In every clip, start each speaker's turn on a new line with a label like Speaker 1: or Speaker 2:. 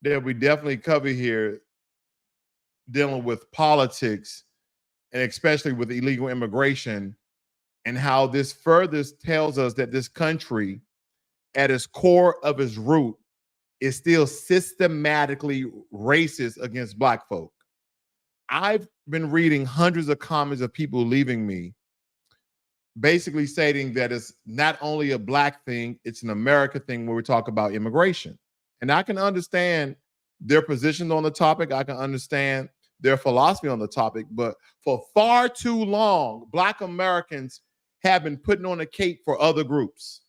Speaker 1: that we definitely cover here dealing with politics and especially with illegal immigration and how this further tells us that this country at its core of its root is still systematically racist against Black folk. I've been reading hundreds of comments of people leaving me basically stating that it's not only a Black thing, it's an America thing when we talk about immigration. And I can understand their position on the topic. I can understand their philosophy on the topic. But for far too long, Black Americans have been putting on a cape for other groups.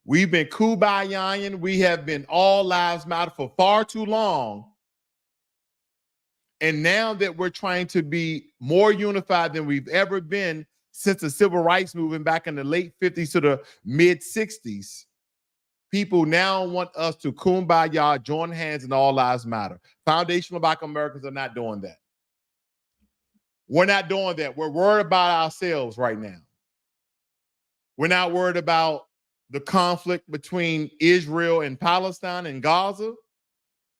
Speaker 1: We've been kumbaya-ing. We have been all lives matter for far too long. And now that we're trying to be more unified than we've ever been since the civil rights movement back in the late 50s to the mid 60s, people now want us to kumbaya, join hands, and all lives matter. Foundational Black Americans are not doing that. We're not doing that. We're worried about ourselves right now. We're not worried about the conflict between Israel and Palestine and Gaza,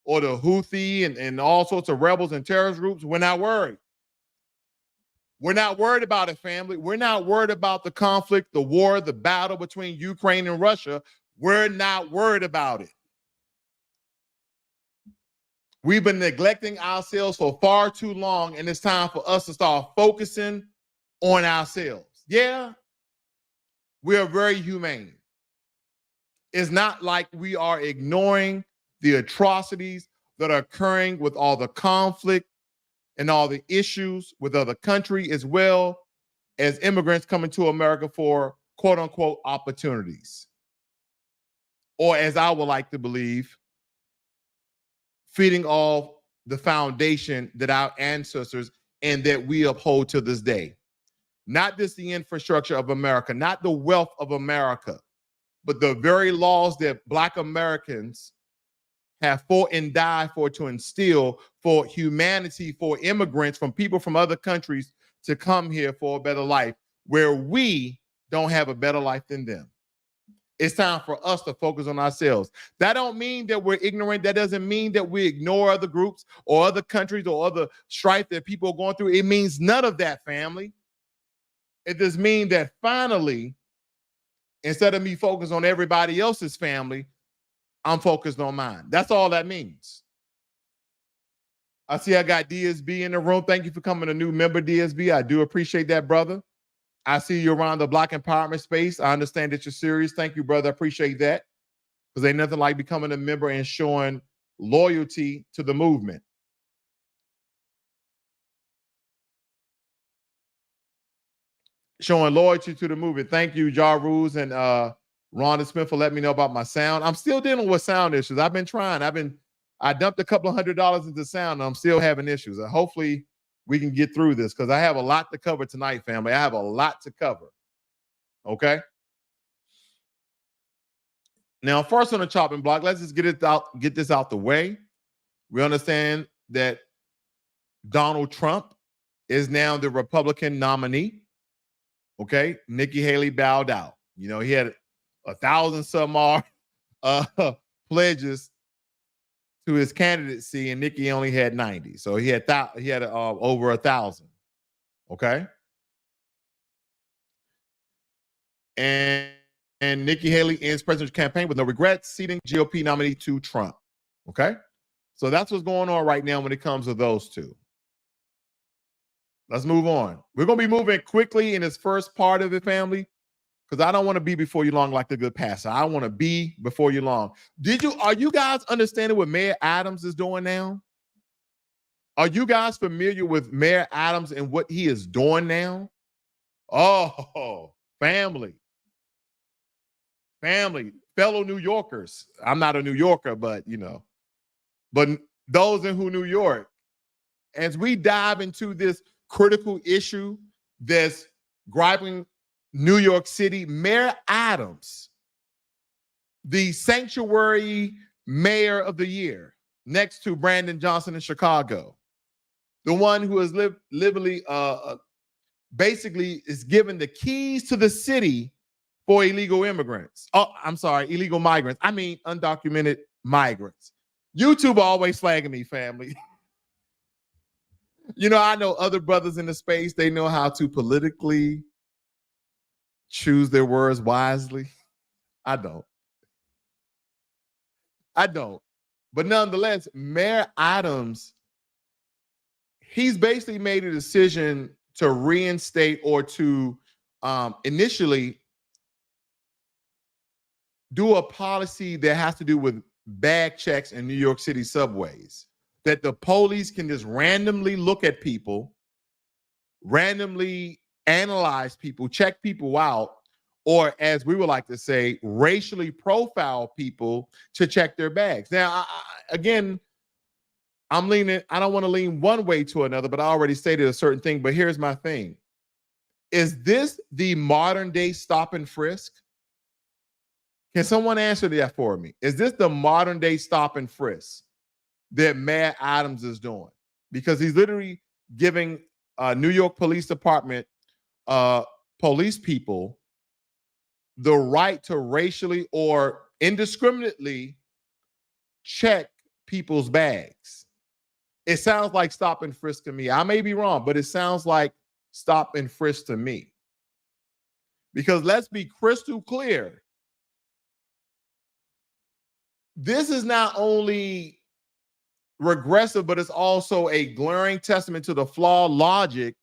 Speaker 1: or the Houthi and all sorts of rebels and terrorist groups. We're not worried. We're not worried about it, family. We're not worried about the conflict, the war, the battle between Ukraine and Russia. We're not worried about it. We've been neglecting ourselves for far too long, and it's time for us to start focusing on ourselves. Yeah, we are very humane. It's not like we are ignoring the atrocities that are occurring with all the conflict and all the issues with other countries, as well as immigrants coming to America for quote unquote opportunities. Or as I would like to believe, feeding off the foundation that our ancestors and that we uphold to this day. Not just the infrastructure of America, not the wealth of America, but the very laws that Black Americans have fought and died for to instill for humanity, for immigrants, from people from other countries to come here for a better life, where we don't have a better life than them. It's time for us to focus on ourselves. That don't mean that we're ignorant. That doesn't mean that we ignore other groups or other countries or other strife that people are going through. It means none of that, family. It just means that finally, instead of me focusing on everybody else's family, I'm focused on mine. That's all that means. I see I got DSB in the room. Thank you for coming, a new member, DSB. I do appreciate that, brother. I see you around the Black empowerment space. I understand that you're serious. Thank you, brother. I appreciate that. Because ain't nothing like becoming a member and showing loyalty to the movement. Showing loyalty to the movement. Thank you, Ja Rules and Rhonda Smith, for letting me know about my sound. I'm still dealing with sound issues. I've been trying. I dumped a couple of $100 into sound, and I'm still having issues. Hopefully we can get through this, because I have a lot to cover tonight, family. I have a lot to cover. Okay. Now, first on the chopping block, let's just get this out the way. We understand that Donald Trump is now the Republican nominee. Okay. Nikki Haley bowed out. You know, he had 1,000 some more pledges to his candidacy, and Nikki only had 90. So he had over 1,000. Okay. And Nikki Haley ends presidential campaign with no regrets, ceding GOP nominee to Trump. Okay. So that's what's going on right now when it comes to those two. Let's move on. We're going to be moving quickly in this first part of it, family, because I don't want to be before you long like the good pastor. I want to be before you long. Are you guys understanding what Mayor Adams is doing now? Are you guys familiar with Mayor Adams and what he is doing now? Oh, family, fellow New Yorkers. I'm not a New Yorker, but those in New York, as we dive into this critical issue that's griping New York City, Mayor Adams, the sanctuary mayor of the year, next to Brandon Johnson in Chicago, the one who has basically is given the keys to the city for illegal immigrants. Oh, I'm sorry, illegal migrants. I mean, undocumented migrants. YouTube always flagging me, family. You know, I know other brothers in the space, they know how to politically choose their words wisely. I don't. But nonetheless, Mayor Adams, he's basically made a decision to reinstate or to initially do a policy that has to do with bag checks in New York City subways, that the police can just randomly look at people, randomly analyze people, check people out, or as we would like to say, racially profile people to check their bags. Now, again, I'm leaning, I don't want to lean one way to another, but I already stated a certain thing. But here's my thing. Is this the modern day stop and frisk? Can someone answer that for me? Is this the modern day stop and frisk that Mayor Adams is doing? Because he's literally giving New York Police Department police people the right to racially or indiscriminately check people's bags. It sounds like stop and frisk to me. I may be wrong, but it sounds like stop and frisk to me. Because let's be crystal clear. This is not only regressive, but it's also a glaring testament to the flawed logic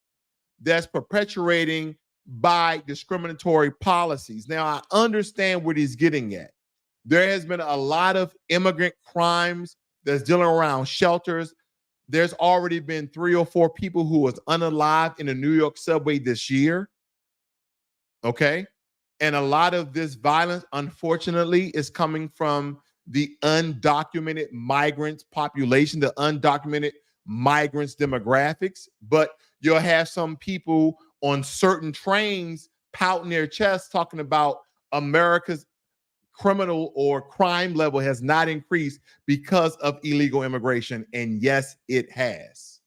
Speaker 1: that's perpetuating by discriminatory policies. Now, I understand what he's getting at. There has been a lot of immigrant crimes that's dealing around shelters. There's already been 3 or 4 people who was unalived in the New York subway this year. Okay. And a lot of this violence, unfortunately, is coming from the undocumented migrants population, the undocumented migrants demographics. But you'll have some people on certain trains pouting their chests talking about America's criminal or crime level has not increased because of illegal immigration. And yes, it has.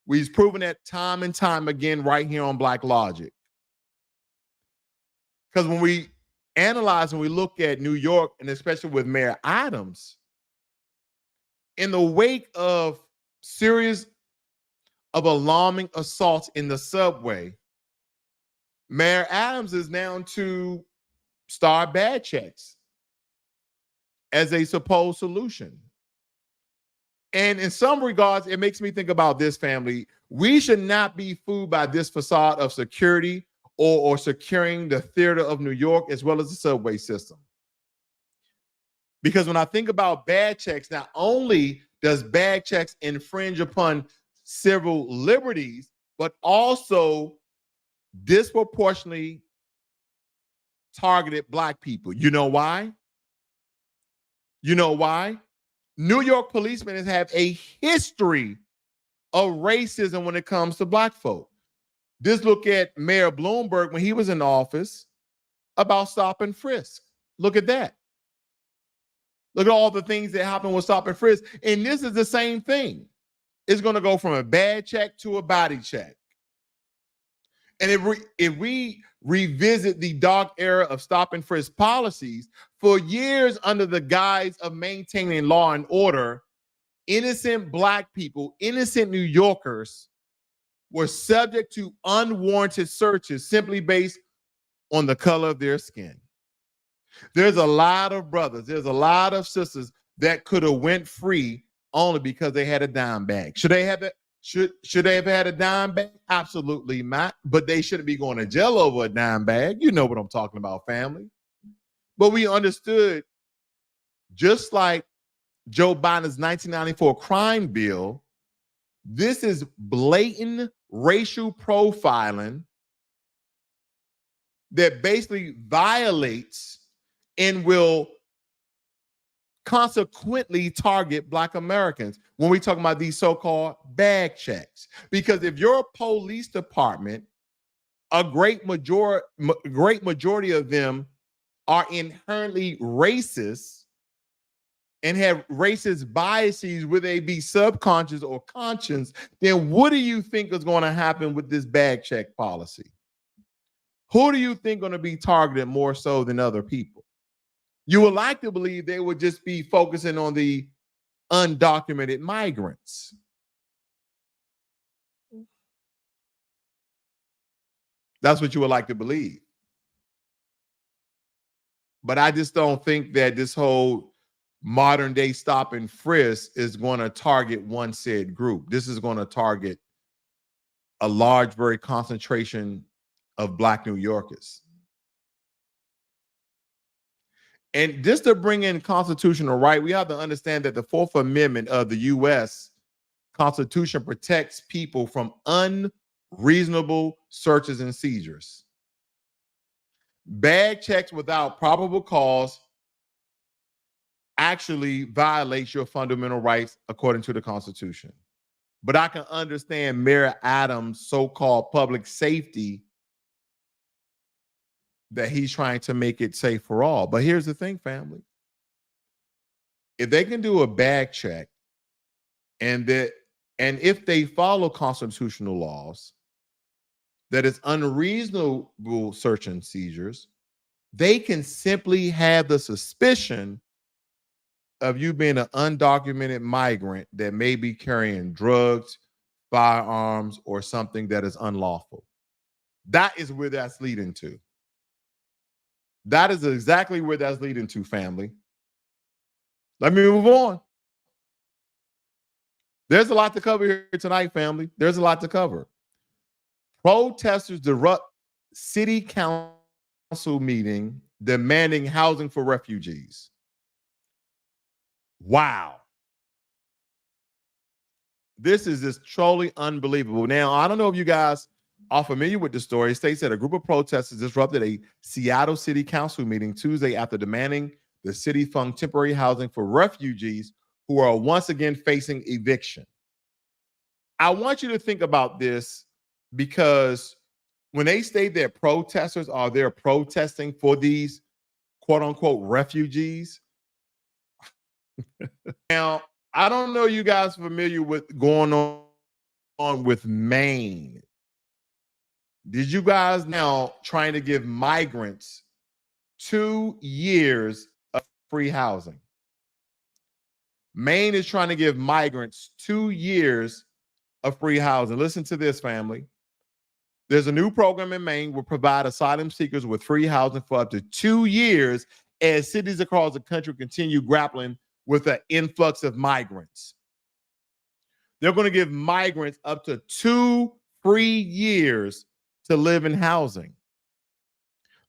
Speaker 1: We've proven that time and time again right here on Blacklogic. Because when we analyze and we look at New York, and especially with Mayor Adams, in the wake of series of alarming assaults in the subway, Mayor Adams is now to start bad checks as a supposed solution. And in some regards, it makes me think about this, family. We should not be fooled by this facade of security or securing the theater of New York as well as the subway system. Because when I think about bad checks, not only does bad checks infringe upon civil liberties, but also disproportionately targeted Black people. You know why? You know why? New York policemen have a history of racism when it comes to Black folk. Just look at Mayor Bloomberg when he was in office about stop and frisk. Look at that. Look at all the things that happen with stop and frisk. And this is the same thing. It's going to go from a bad check to a body check. And if we revisit the dark era of stop and frisk policies, for years under the guise of maintaining law and order, innocent Black people, innocent New Yorkers were subject to unwarranted searches simply based on the color of their skin. There's a lot of brothers, there's a lot of sisters that could have went free only because they had a dime bag. Should they have it? Should they have had a dime bag? Absolutely not. But they shouldn't be going to jail over a dime bag. You know what I'm talking about, family. But we understood, just like Joe Biden's 1994 crime bill, this is blatant racial profiling that basically violates and will consequently target Black Americans when we talk about these so-called bag checks. Because if your police department, a great majority of them are inherently racist and have racist biases, whether they be subconscious or conscious, then what do you think is going to happen with this bag check policy? Who do you think going to be targeted more so than other people? You would like to believe they would just be focusing on the undocumented migrants. That's what you would like to believe. But I just don't think that this whole modern day stop and frisk is going to target one said group. This is going to target a large, very concentration of Black New Yorkers. And just to bring in constitutional right, we have to understand that the Fourth Amendment of the U.S. Constitution protects people from unreasonable searches and seizures. Bag checks without probable cause actually violates your fundamental rights according to the Constitution. But I can understand Mayor Adams' so-called public safety, that he's trying to make it safe for all. But here's the thing, family. If they can do a bag check and if they follow constitutional laws, that is unreasonable search and seizures, they can simply have the suspicion of you being an undocumented migrant that may be carrying drugs, firearms, or something that is unlawful. That is where that's leading to. That is exactly where that's leading to, family. Let me move on. There's a lot to cover here tonight, family. There's a lot to cover. Protesters disrupt city council meeting demanding housing for refugees. Wow. This is just truly unbelievable. Now, I don't know if you guys are familiar with the story. It states that a group of protesters disrupted a Seattle City Council meeting Tuesday after demanding the city fund temporary housing for refugees who are once again facing eviction. I want you to think about this, because when they state that protesters are there protesting for these quote unquote refugees. Now, I don't know you guys familiar with going on with Maine. Did you guys now trying to give migrants 2 years of free housing? Maine is trying to give migrants 2 years of free housing. Listen to this, family. There's a new program in Maine will provide asylum seekers with free housing for up to 2 years as cities across the country continue grappling with an influx of migrants. They're going to give migrants up to 2 free years to live in housing.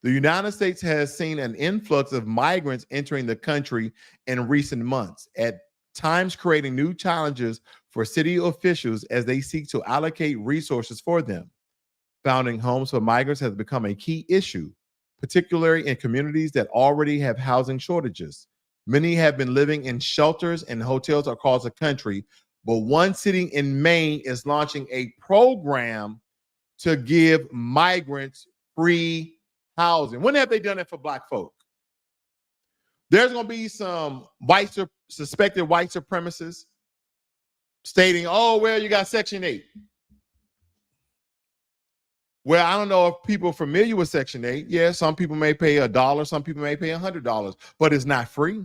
Speaker 1: The United States has seen an influx of migrants entering the country in recent months, at times creating new challenges for city officials as they seek to allocate resources for them. Founding homes for migrants has become a key issue, particularly in communities that already have housing shortages. Many have been living in shelters and hotels across the country, but one city in Maine is launching a program to give migrants free housing. When have they done it for Black folk? There's going to be some suspected white supremacists stating, oh, well, you got Section 8. Well, I don't know if people are familiar with Section 8. Yeah, some people may pay $1, some people may pay $100, but it's not free.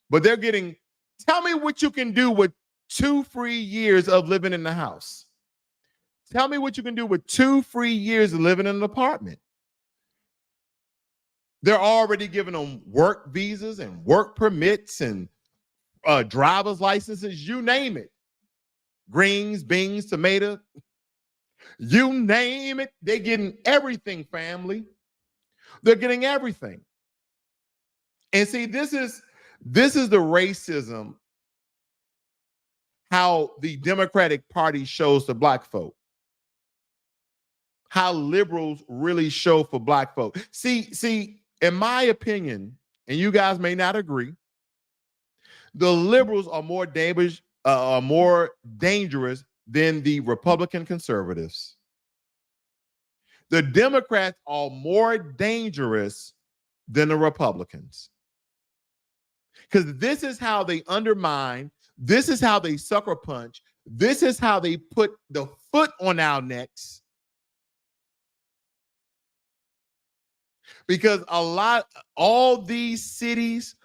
Speaker 1: But they're getting, tell me what you can do with 2 free years of living in the house. Tell me what you can do with 2 free years of living in an apartment. They're already giving them work visas and work permits and driver's licenses, you name it. Greens, beans, tomato, you name it. They're getting everything, family. They're getting everything. And see, this is the racism, how the Democratic Party shows to Black folk. How liberals really show for Black folk. See, in my opinion, and you guys may not agree, the liberals are more dangerous than the Republican conservatives. The Democrats are more dangerous than the Republicans. Because this is how they undermine, this is how they sucker punch, this is how they put the foot on our necks. Because all these cities,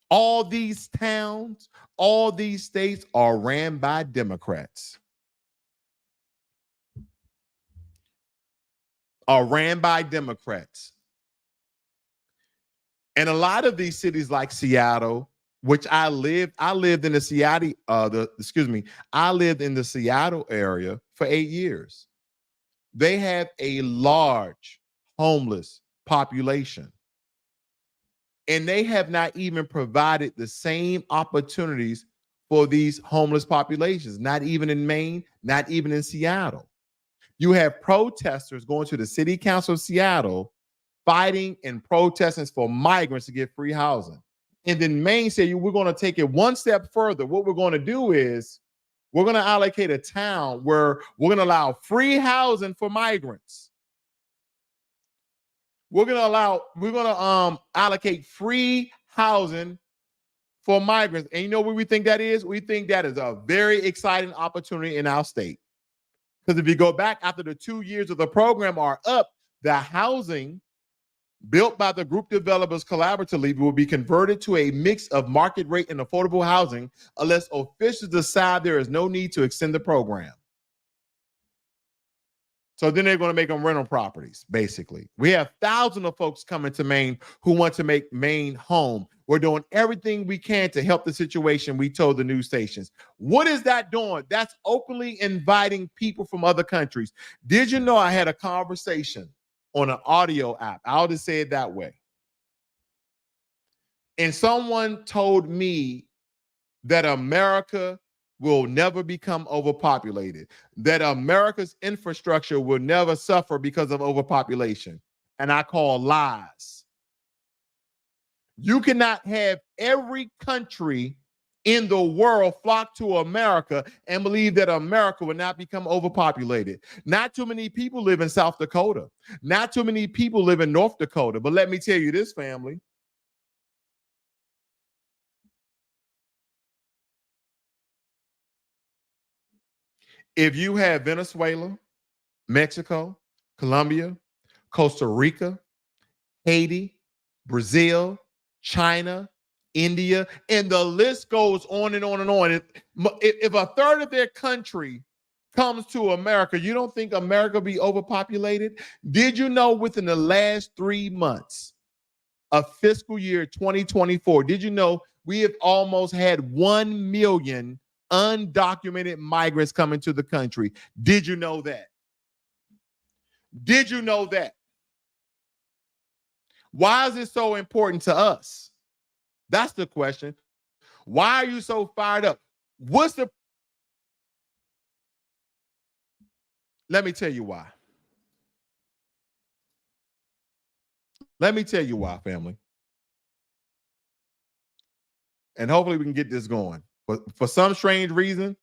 Speaker 1: all these towns, all these states are ran by Democrats. Are ran by Democrats. And a lot of these cities like Seattle, which I lived in the Seattle, I lived in the Seattle area for 8 years. They have a large homeless population. And they have not even provided the same opportunities for these homeless populations, not even in Maine, not even in Seattle. You have protesters going to the city council of Seattle, fighting and protesting for migrants to get free housing. And then Maine said, we're going to take it one step further. What we're going to do is we're going to allocate a town where we're going to allow free housing for migrants. We're going to allocate free housing for migrants. And you know what we think that is? We think that is a very exciting opportunity in our state. Because if you go back after the 2 years of the program are up, the housing built by the group developers collaboratively will be converted to a mix of market rate and affordable housing unless officials decide there is no need to extend the program. So then they're going to make them rental properties, basically. We have thousands of folks coming to Maine who want to make Maine home. We're doing everything we can to help the situation, we told the news stations. What is that doing? That's openly inviting people from other countries. Did you know I had a conversation on an audio app? I'll just say it that way. And someone told me that America will never become overpopulated, that America's infrastructure will never suffer because of overpopulation. And I call lies. You cannot have every country in the world flock to America and believe that America will not become overpopulated. Not too many people live in South Dakota. Not too many people live in North Dakota. But let me tell you this, family. If you have Venezuela, Mexico, Colombia, Costa Rica, Haiti, Brazil, China, India, and the list goes on and on and on. If a third of their country comes to America, you don't think America will be overpopulated? Did you know within the last 3 months of fiscal year 2024, did you know we have almost had 1 million undocumented migrants coming to the country? Did you know that? Did you know that? Why is it so important to us? That's the question. Why are you so fired up? Let me tell you why. Let me tell you why, family. And hopefully we can get this going. But for some strange reason,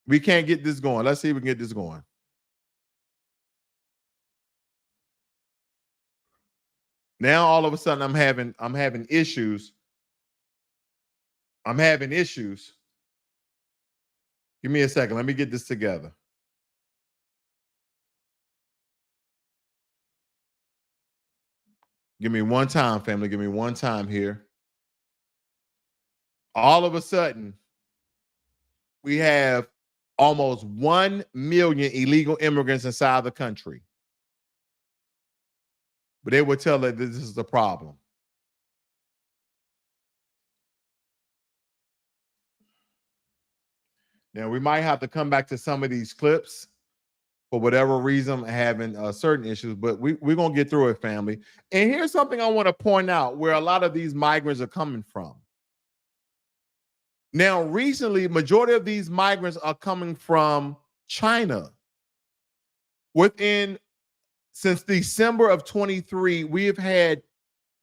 Speaker 1: we can't get this going. Let's see if we can get this going. Now all of a sudden I'm having issues. I'm having issues. Give me a second. Let me get this together. Give me one time, family. Give me one time here. All of a sudden, we have almost 1 million illegal immigrants inside the country. But they would tell that this is the problem. Now, we might have to come back to some of these clips for whatever reason, having certain issues, but we're going to get through it, family. And here's something I want to point out where a lot of these migrants are coming from. Now, recently, majority of these migrants are coming from China. Since December of 23, we have had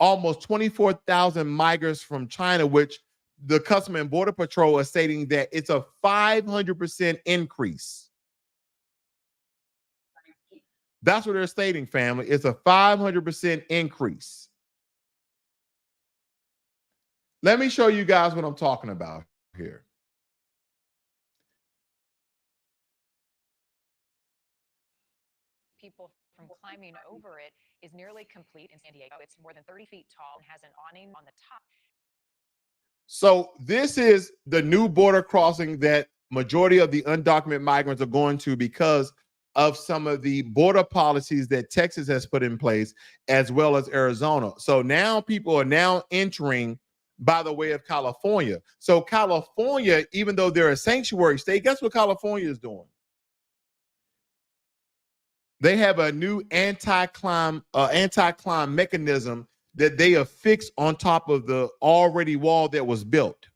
Speaker 1: almost 24,000 migrants from China, which the Customs and Border Patrol is stating that it's a 500% increase. That's what they're stating, family. It's a 500% increase. Let me show you guys what I'm talking about here.
Speaker 2: people from climbing over it is nearly complete in San Diego. It's more than 30 feet tall and has an awning on the top.
Speaker 1: So this is the new border crossing that majority of the undocumented migrants are going to because of some of the border policies that Texas has put in place, as well as Arizona. So now people are now entering by the way of California. So California, even though they're a sanctuary state, guess what California is doing? They have a new anti-climb mechanism that they affixed on top of the already wall that was built.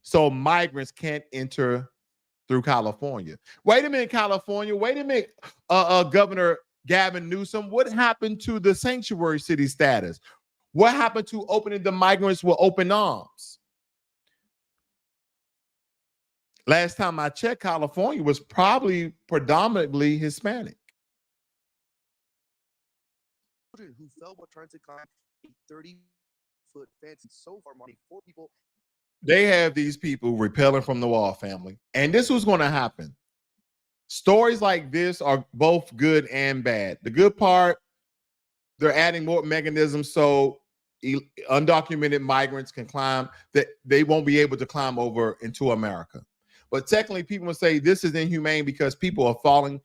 Speaker 1: So migrants can't enter through California. Wait a minute, California. Wait a minute, Governor Gavin Newsom. What happened to the sanctuary city status? What happened to opening the migrants with open arms? Last time I checked, California was probably predominantly Hispanic.
Speaker 3: Who fell while trying to climb a 30-foot fence, and so far, Marty, 4 people.
Speaker 1: They have these people repelling from the wall, family. And this was going to happen. Stories like this are both good and bad. The good part, they're adding more mechanisms so undocumented migrants can climb, that they won't be able to climb over into America. But technically, people will say this is inhumane because people are falling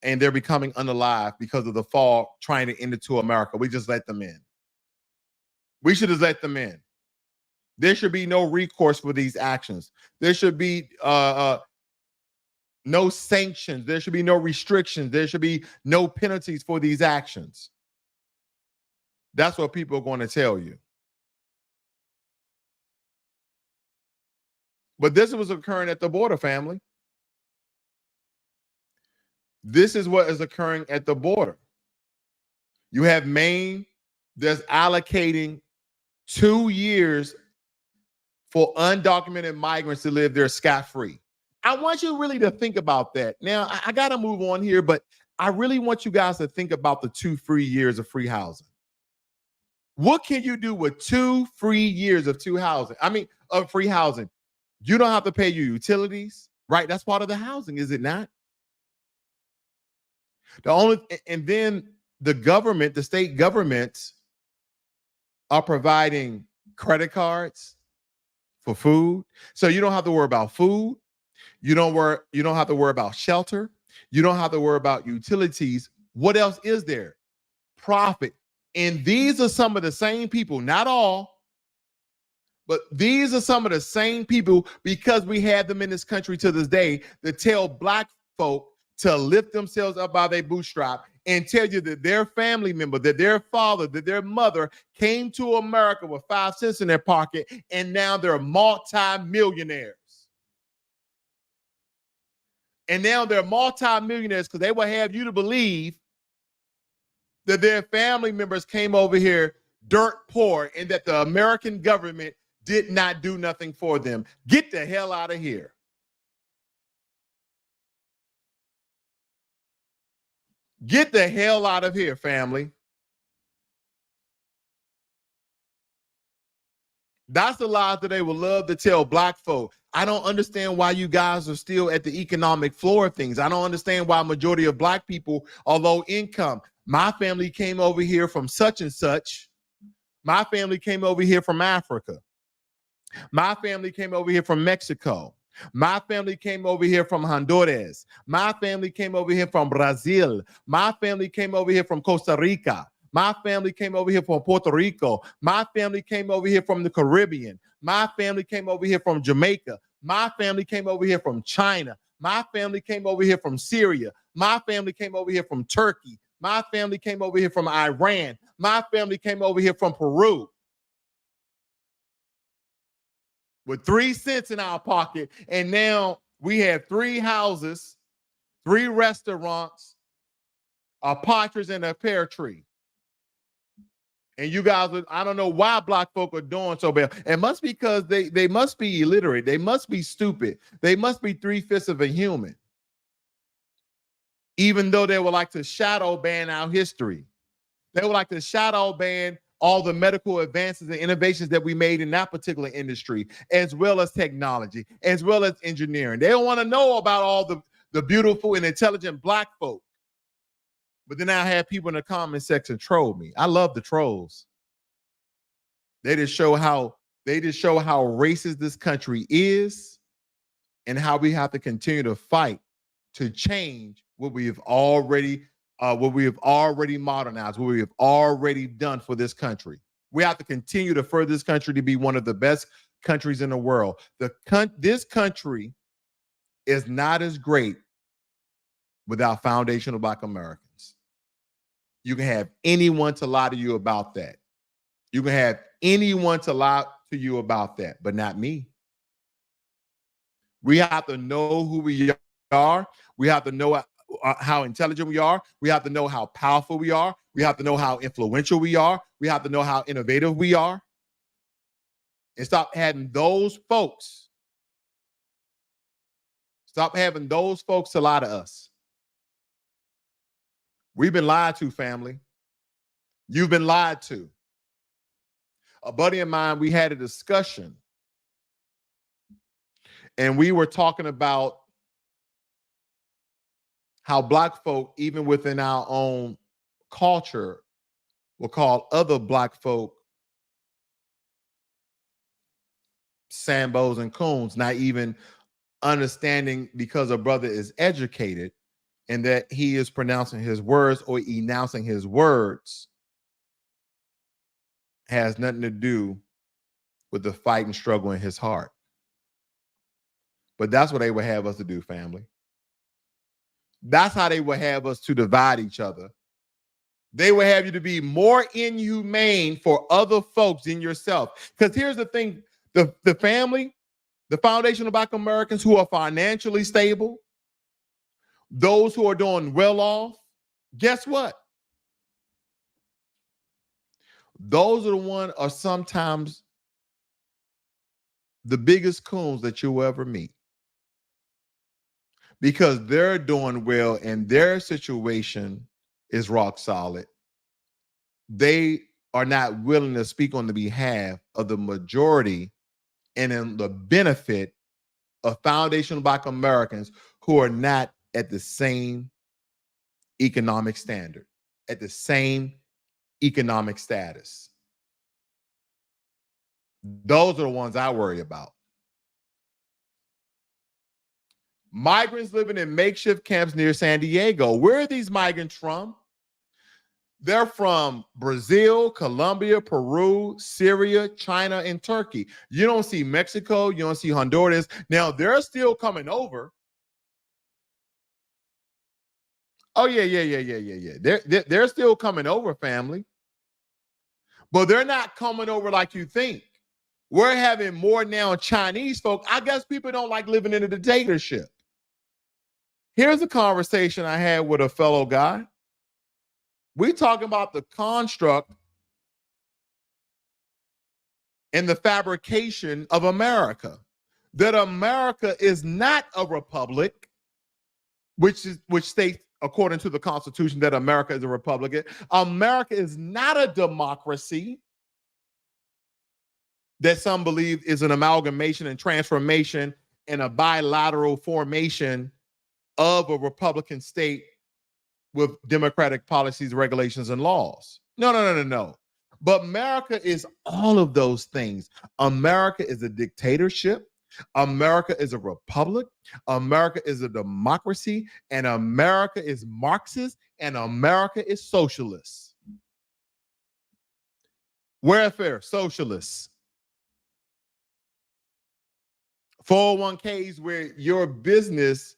Speaker 1: and they're becoming unalive because of the fall trying to enter to America. We just let them in. We should have let them in. There should be no recourse for these actions. There should be no sanctions. There should be no restrictions. There should be no penalties for these actions. That's what people are going to tell you. But this was occurring at the border, family. This is what is occurring at the border. You have Maine that's allocating 2 years for undocumented migrants to live there scot-free. I want you really to think about that. Now, I got to move on here, but I really want you guys to think about the 2 free years of free housing. What can you do with 2 free years of of free housing? You don't have to pay your utilities, right? That's part of the housing, is it not? And then the government, the state governments are providing credit cards for food. So you don't have to worry about food. You don't have to worry about shelter. You don't have to worry about utilities. What else is there? Profit. And these are some of the same people, not all, but these are some of the same people, because we have them in this country to this day, that tell black folk to lift themselves up by their bootstrap and tell you that their family member, that their father, that their mother came to America with 5 cents in their pocket, and now they're multi-millionaires. And now they're multi-millionaires because they will have you to believe that their family members came over here dirt poor and that the American government did not do nothing for them. Get the hell out of here. Get the hell out of here, family. That's the lies that they would love to tell black folk. I don't understand why you guys are still at the economic floor of things. I don't understand why majority of black people are low income. My family came over here from such and such. My family came over here from Africa. My family came over here from Mexico. My family came over here from Honduras. My family came over here from Brazil. My family came over here from Costa Rica. My family came over here from Puerto Rico. My family came over here from the Caribbean. My family came over here from Jamaica. My family came over here from China. My family came over here from Syria. My family came over here from Turkey. My family came over here from Iran. My family came over here from Peru. With 3 cents in our pocket, and now we have 3 houses, 3 restaurants, a partridge and a pear tree. And you guys, I don't know why black folk are doing so bad. It must be because they must be illiterate. They must be stupid. They must be 3/5 of a human. Even though they would like to shadow ban our history. They would like to shadow ban all the medical advances and innovations that we made in that particular industry, as well as technology, as well as engineering. They don't want to know about all the beautiful and intelligent black folk But then I have people in the comment section troll me. I love the trolls. They just show how racist this country is and how we have to continue to fight to change what we have already modernized, what we have already done for this country. We have to continue to further this country to be one of the best countries in the world. This country is not as great without foundational Black Americans. You can have anyone to lie to you about that. You can have anyone to lie to you about that, but not me. We have to know who we are. We have to know how intelligent we are. We have to know how powerful we are. We have to know how influential we are. We have to know how innovative we are. And stop having those folks. Stop having those folks to lie to us. We've been lied to, family. You've been lied to. A buddy of mine, we had a discussion, and we were talking about how Black folk, even within our own culture, will call other Black folk Sambos and coons, not even understanding because a brother is educated and that he is pronouncing his words or enouncing his words has nothing to do with the fight and struggle in his heart. But that's what they would have us to do, family. That's how they would have us to divide each other. They would have you to be more inhumane for other folks than yourself. Because here's the thing, the family, the foundational Black Americans who are financially stable, those who are doing well off, guess what? Those are the ones are sometimes the biggest coons that you'll ever meet. Because they're doing well and their situation is rock solid. They are not willing to speak on the behalf of the majority and in the benefit of foundational Black Americans who are not at the same economic standard, at the same economic status. Those are the ones I worry about. Migrants living in makeshift camps near San Diego. Where are these migrants from? They're from Brazil, Colombia, Peru, Syria, China, and Turkey. You don't see Mexico. You don't see Honduras. Now, they're still coming over. Oh, yeah. They're still coming over, family. But they're not coming over like you think. We're having more now Chinese folk. I guess people don't like living in a dictatorship. Here's a conversation I had with a fellow guy. We talking about the construct and the fabrication of America. That America is not a republic, which states, according to the Constitution, that America is a republic. America is not a democracy that some believe is an amalgamation and transformation and a bilateral formation of a Republican state with democratic policies, regulations, and laws. No. But America is all of those things. America is a dictatorship. America is a republic. America is a democracy. And America is Marxist. And America is socialist. Welfare, socialists. 401ks where your business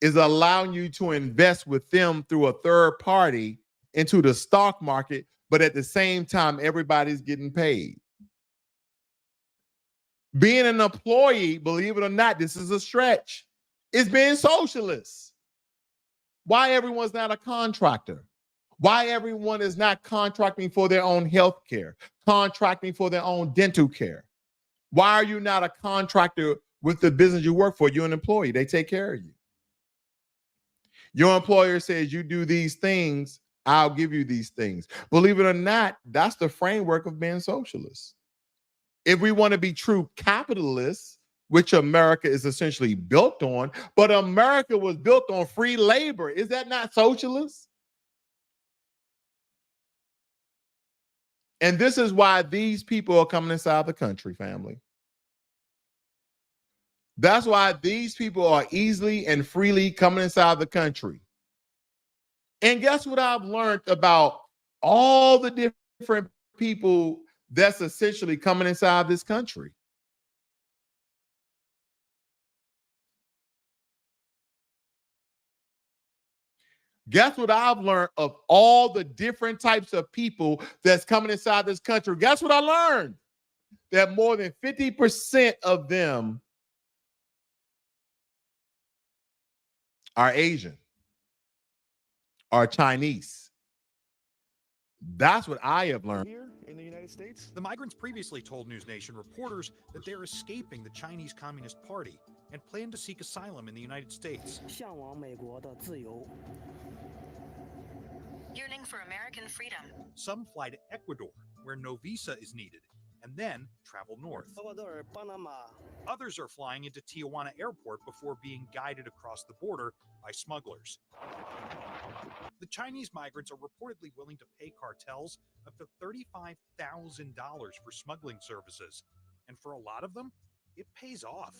Speaker 1: is allowing you to invest with them through a third party into the stock market, but at the same time, everybody's getting paid. Being an employee, believe it or not, this is a stretch. It's being socialist. Why everyone's not a contractor? Why everyone is not contracting for their own health care, contracting for their own dental care? Why are you not a contractor with the business you work for? You're an employee. They take care of you. Your employer says you do these things, I'll give you these things. Believe it or not, that's the framework of being socialist. If we want to be true capitalists, which America is essentially built on, but America was built on free labor. Is that not socialist? And this is why these people are coming inside the country, family. That's why these people are easily and freely coming inside the country. And guess what I've learned about all the different people that's essentially coming inside this country? Guess what I've learned of all the different types of people that's coming inside this country? Guess what I learned? That more than 50% of them are Asian, are Chinese. That's what I have learned.
Speaker 3: Here in the United States,
Speaker 4: The migrants previously told News Nation reporters that they're escaping the Chinese Communist Party and plan to seek asylum in the United States.
Speaker 5: 向往美国的自由。
Speaker 6: Yearning for American freedom.
Speaker 4: Some fly to Ecuador, where no visa is needed, and then travel north.
Speaker 5: 厄瓜多尔、巴拿马。
Speaker 4: Others are flying into Tijuana Airport before being guided across the border by smugglers. The Chinese migrants are reportedly willing to pay cartels up to $35,000 for smuggling services. And for a lot of them, it pays off.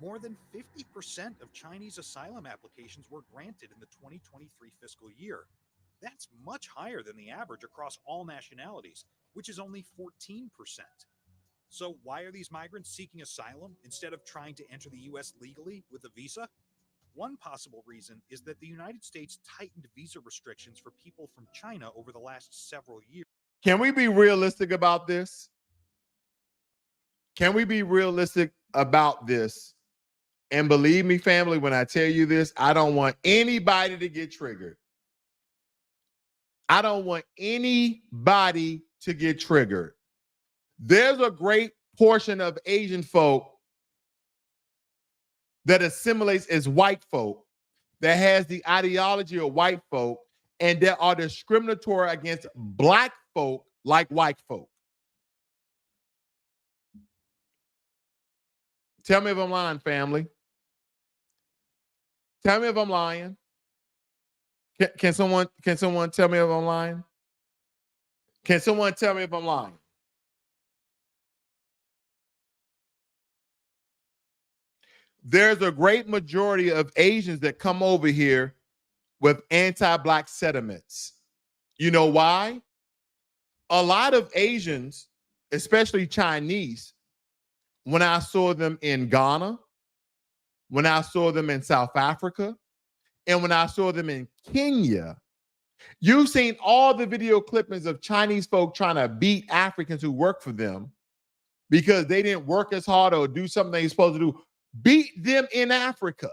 Speaker 4: More than 50% of Chinese asylum applications were granted in the 2023 fiscal year. That's much higher than the average across all nationalities, which is only 14%. So why are these migrants seeking asylum instead of trying to enter the US legally with a visa? One possible reason is that the United States tightened visa restrictions for people from China over the last several years.
Speaker 1: Can we be realistic about this? Can we be realistic about this? And believe me, family, when I tell you this, I don't want anybody to get triggered. I don't want anybody to get triggered. There's a great portion of Asian folk that assimilates as white folk, that has the ideology of white folk, and that are discriminatory against black folk like white folk. Tell me if I'm lying, family. Tell me if I'm lying. Can someone tell me if I'm lying? Can someone tell me if I'm lying? There's a great majority of Asians that come over here with anti-black sentiments. You know why? A lot of Asians, especially Chinese, when I saw them in Ghana, when I saw them in South Africa, and when I saw them in Kenya, you've seen all the video clippings of Chinese folk trying to beat Africans who work for them because they didn't work as hard or do something they're supposed to do. Beat them in Africa,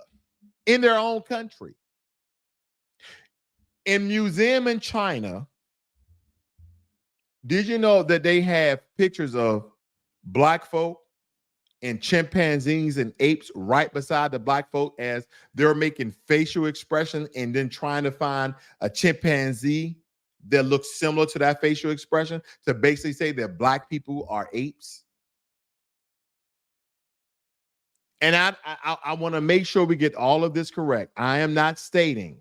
Speaker 1: in their own country. In museum in China, did you know that they have pictures of black folk and chimpanzees and apes right beside the black folk as they're making facial expressions and then trying to find a chimpanzee that looks similar to that facial expression to basically say that black people are apes? And I want to make sure we get all of this correct. I am not stating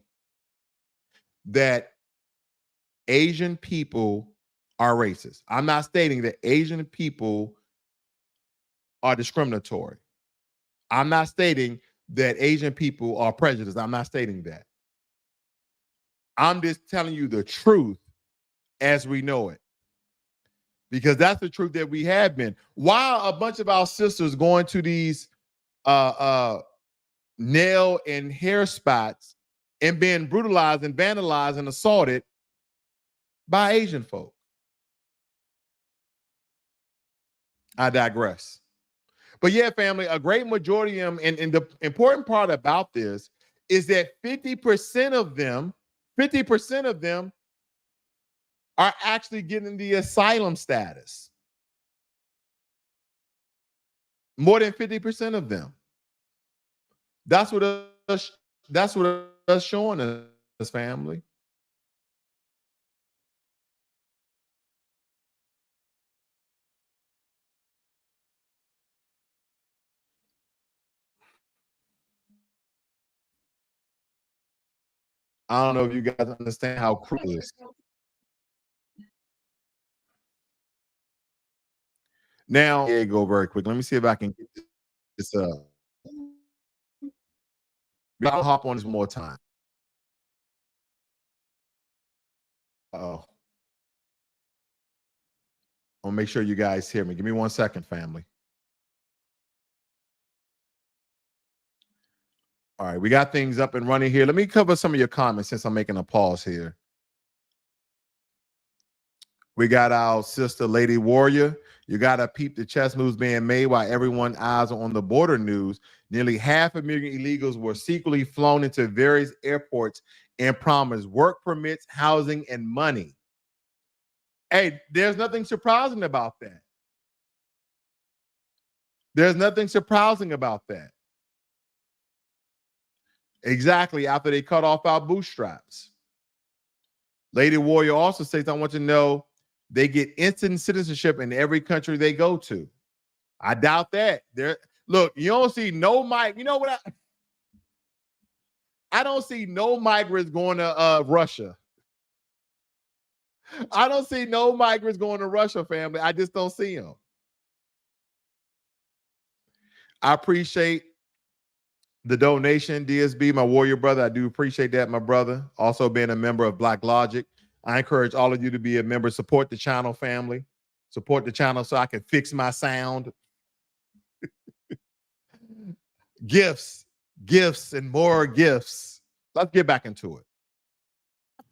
Speaker 1: that Asian people are racist. I'm not stating that Asian people are discriminatory. I'm not stating that Asian people are prejudiced. I'm not stating that. I'm just telling you the truth as we know it. Because that's the truth that we have been. Why are a bunch of our sisters going to these nail and hair spots and being brutalized and vandalized and assaulted by Asian folk? I digress. But yeah, family, a great majority of them, and the important part about this is that 50% of them are actually getting the asylum status. More than 50% of them. That's what us showing us, family. I don't know if you guys understand how cruel this is. Now, there you go very quick. Let me see if I can get this. I'll hop on this one more time. Uh-oh. I'll make sure you guys hear me. Give me 1 second, family. All right, we got things up and running here. Let me cover some of your comments since I'm making a pause here. We got our sister, Lady Warrior. You got to peep the chess moves being made while everyone's eyes are on the border news. Nearly 500,000 illegals were secretly flown into various airports and promised work permits, housing, and money. Hey, there's nothing surprising about that. There's nothing surprising about that. Exactly, after they cut off our bootstraps. Lady Warrior also says, I want you to know they get instant citizenship in every country they go to. I doubt that. Look, you don't see no you know what? I don't see no migrants going to Russia. I don't see no migrants going to Russia, family. I just don't see them. I appreciate the donation, DSB, my warrior brother. I do appreciate that, my brother. Also being a member of Blacklogic. I encourage all of you to be a member. Support the channel, family. Support the channel so I can fix my sound. Gifts, and more gifts. Let's get back into it.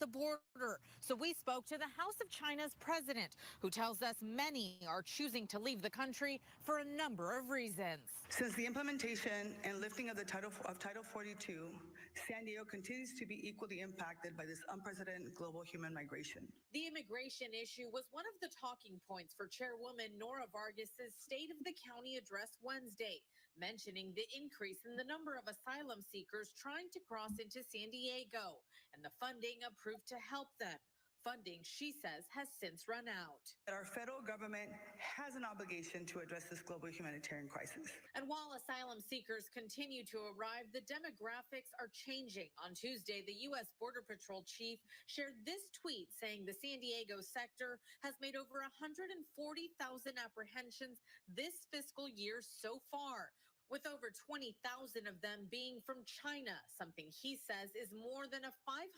Speaker 7: The border. So we spoke to the House of China's president, who tells us many are choosing to leave the country for a number of reasons.
Speaker 8: Since the implementation and lifting of Title 42, San Diego continues to be equally impacted by this unprecedented global human migration.
Speaker 7: The immigration issue was one of the talking points for Chairwoman Nora Vargas's State of the County address Wednesday, mentioning the increase in the number of asylum seekers trying to cross into San Diego and the funding approved to help them. Funding, she says, has since run out.
Speaker 8: Our federal government has an obligation to address this global humanitarian crisis.
Speaker 7: And while asylum seekers continue to arrive, the demographics are changing. On Tuesday, the U.S. Border Patrol chief shared this tweet saying the San Diego sector has made over 140,000 apprehensions this fiscal year so far, with over 20,000 of them being from China, something he says is more than a 500%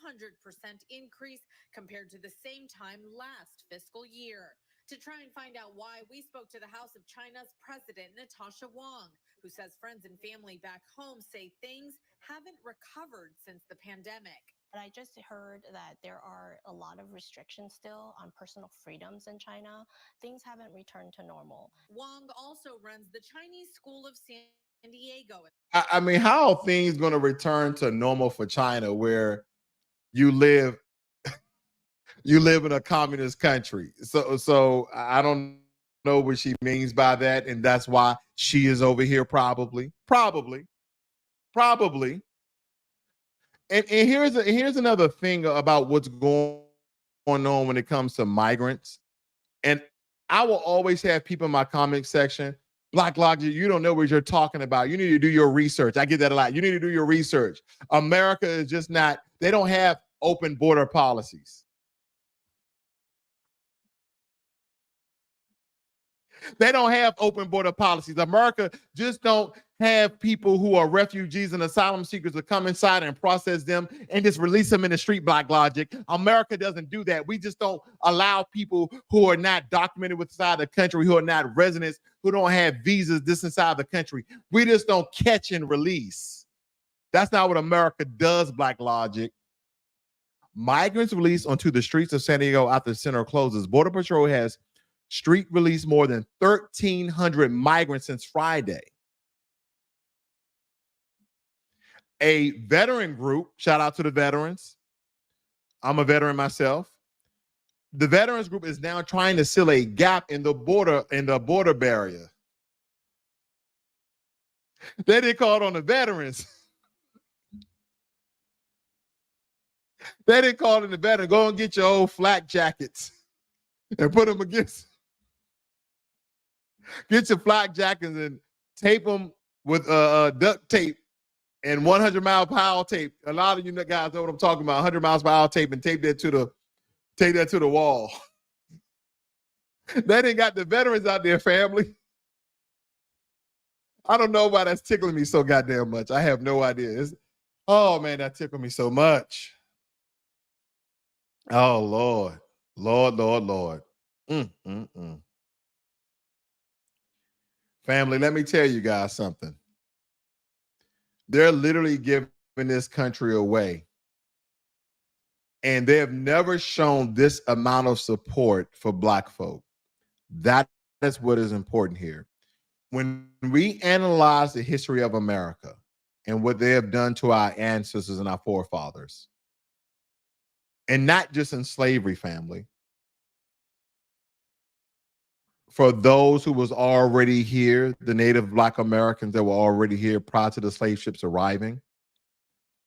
Speaker 7: increase compared to the same time last fiscal year. To try and find out why, we spoke to the House of China's president, Natasha Wong, who says friends and family back home say things haven't recovered since the pandemic.
Speaker 9: But I just heard that there are a lot of restrictions still on personal freedoms in China. Things haven't returned to normal.
Speaker 7: Wong also runs the Chinese School of San Diego.
Speaker 1: I mean, how are things going to return to normal for China where you live in a communist country? So I don't know what she means by that, and that's why she is over here probably. And here's another thing about what's going on when it comes to migrants. And I will always have people in my comment section, Blacklogic, you don't know what you're talking about. You need to do your research. I get that a lot. You need to do your research. America is just not, they don't have open border policies. They don't have open border policies. America just don't have people who are refugees and asylum seekers to come inside and process them and just release them in the street. Blacklogic. America doesn't do that. We just don't allow people who are not documented inside the country, who are not residents, who don't have visas this inside the country. We just don't catch and release. That's not what America does, Blacklogic. Migrants released onto the streets of San Diego after the center closes. Border Patrol has street released more than 1,300 migrants since Friday. A veteran group, shout out to the veterans. I'm a veteran myself. The veterans group is now trying to seal a gap in the border barrier. They didn't call it on the veterans. They didn't call it on the veterans. Go and get your old flak jackets and put them against. Get your flak jackets and tape them with duct tape and 100-mile-per-hour tape. A lot of you guys know what I'm talking about. 100 miles per hour tape, and tape that to the wall. They didn't got the veterans out there, family. I don't know why that's tickling me so goddamn much. I have no idea. Oh man, that tickled me so much. Oh Lord, Lord, Lord, Lord. Family, let me tell you guys something. They're literally giving this country away. And they have never shown this amount of support for Black folk. That is what is important here. When we analyze the history of America and what they have done to our ancestors and our forefathers, and not just in slavery, family, for those who was already here, the Native Black Americans that were already here prior to the slave ships arriving,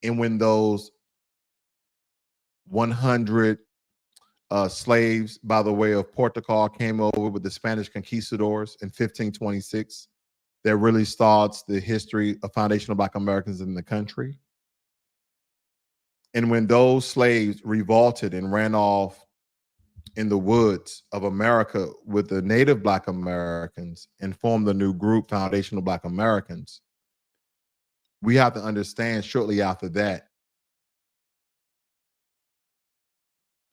Speaker 1: and when those 100 slaves by the way of Portugal came over with the Spanish conquistadors in 1526, that really starts the history of foundational Black Americans in the country. And when those slaves revolted and ran off in the woods of America with the Native Black Americans and formed the new group, Foundational Black Americans, we have to understand shortly after that,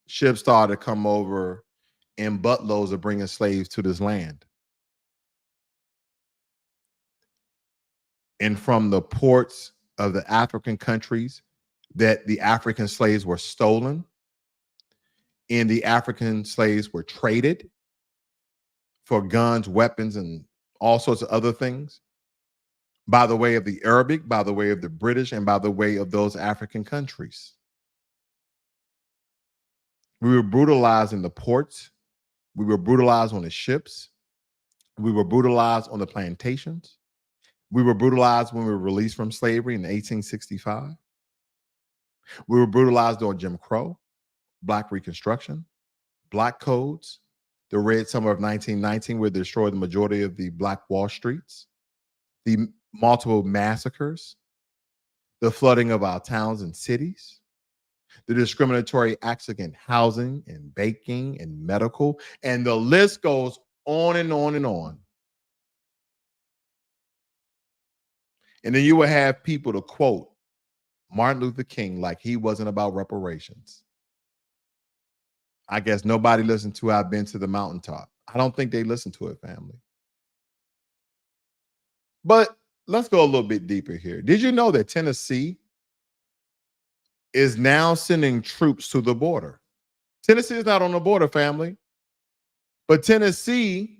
Speaker 1: ships started to come over in buttloads of bringing slaves to this land. And from the ports of the African countries that the African slaves were stolen, and the African slaves were traded for guns, weapons, and all sorts of other things by the way of the Arabic, by the way of the British, and by the way of those African countries. We were brutalized in the ports. We were brutalized on the ships. We were brutalized on the plantations. We were brutalized when we were released from slavery in 1865. We were brutalized during Jim Crow, Black Reconstruction, Black Codes, the Red Summer of 1919, where they destroyed the majority of the Black Wall Streets, the multiple massacres, the flooding of our towns and cities, the discriminatory acts against housing and baking and medical, and the list goes on and on and on. And then you will have people to quote Martin Luther King like he wasn't about reparations. I guess nobody listened to I've Been to the Mountaintop. I don't think they listened to it, family. But let's go a little bit deeper here. Did you know that Tennessee is now sending troops to the border? Tennessee is not on the border, family. But Tennessee,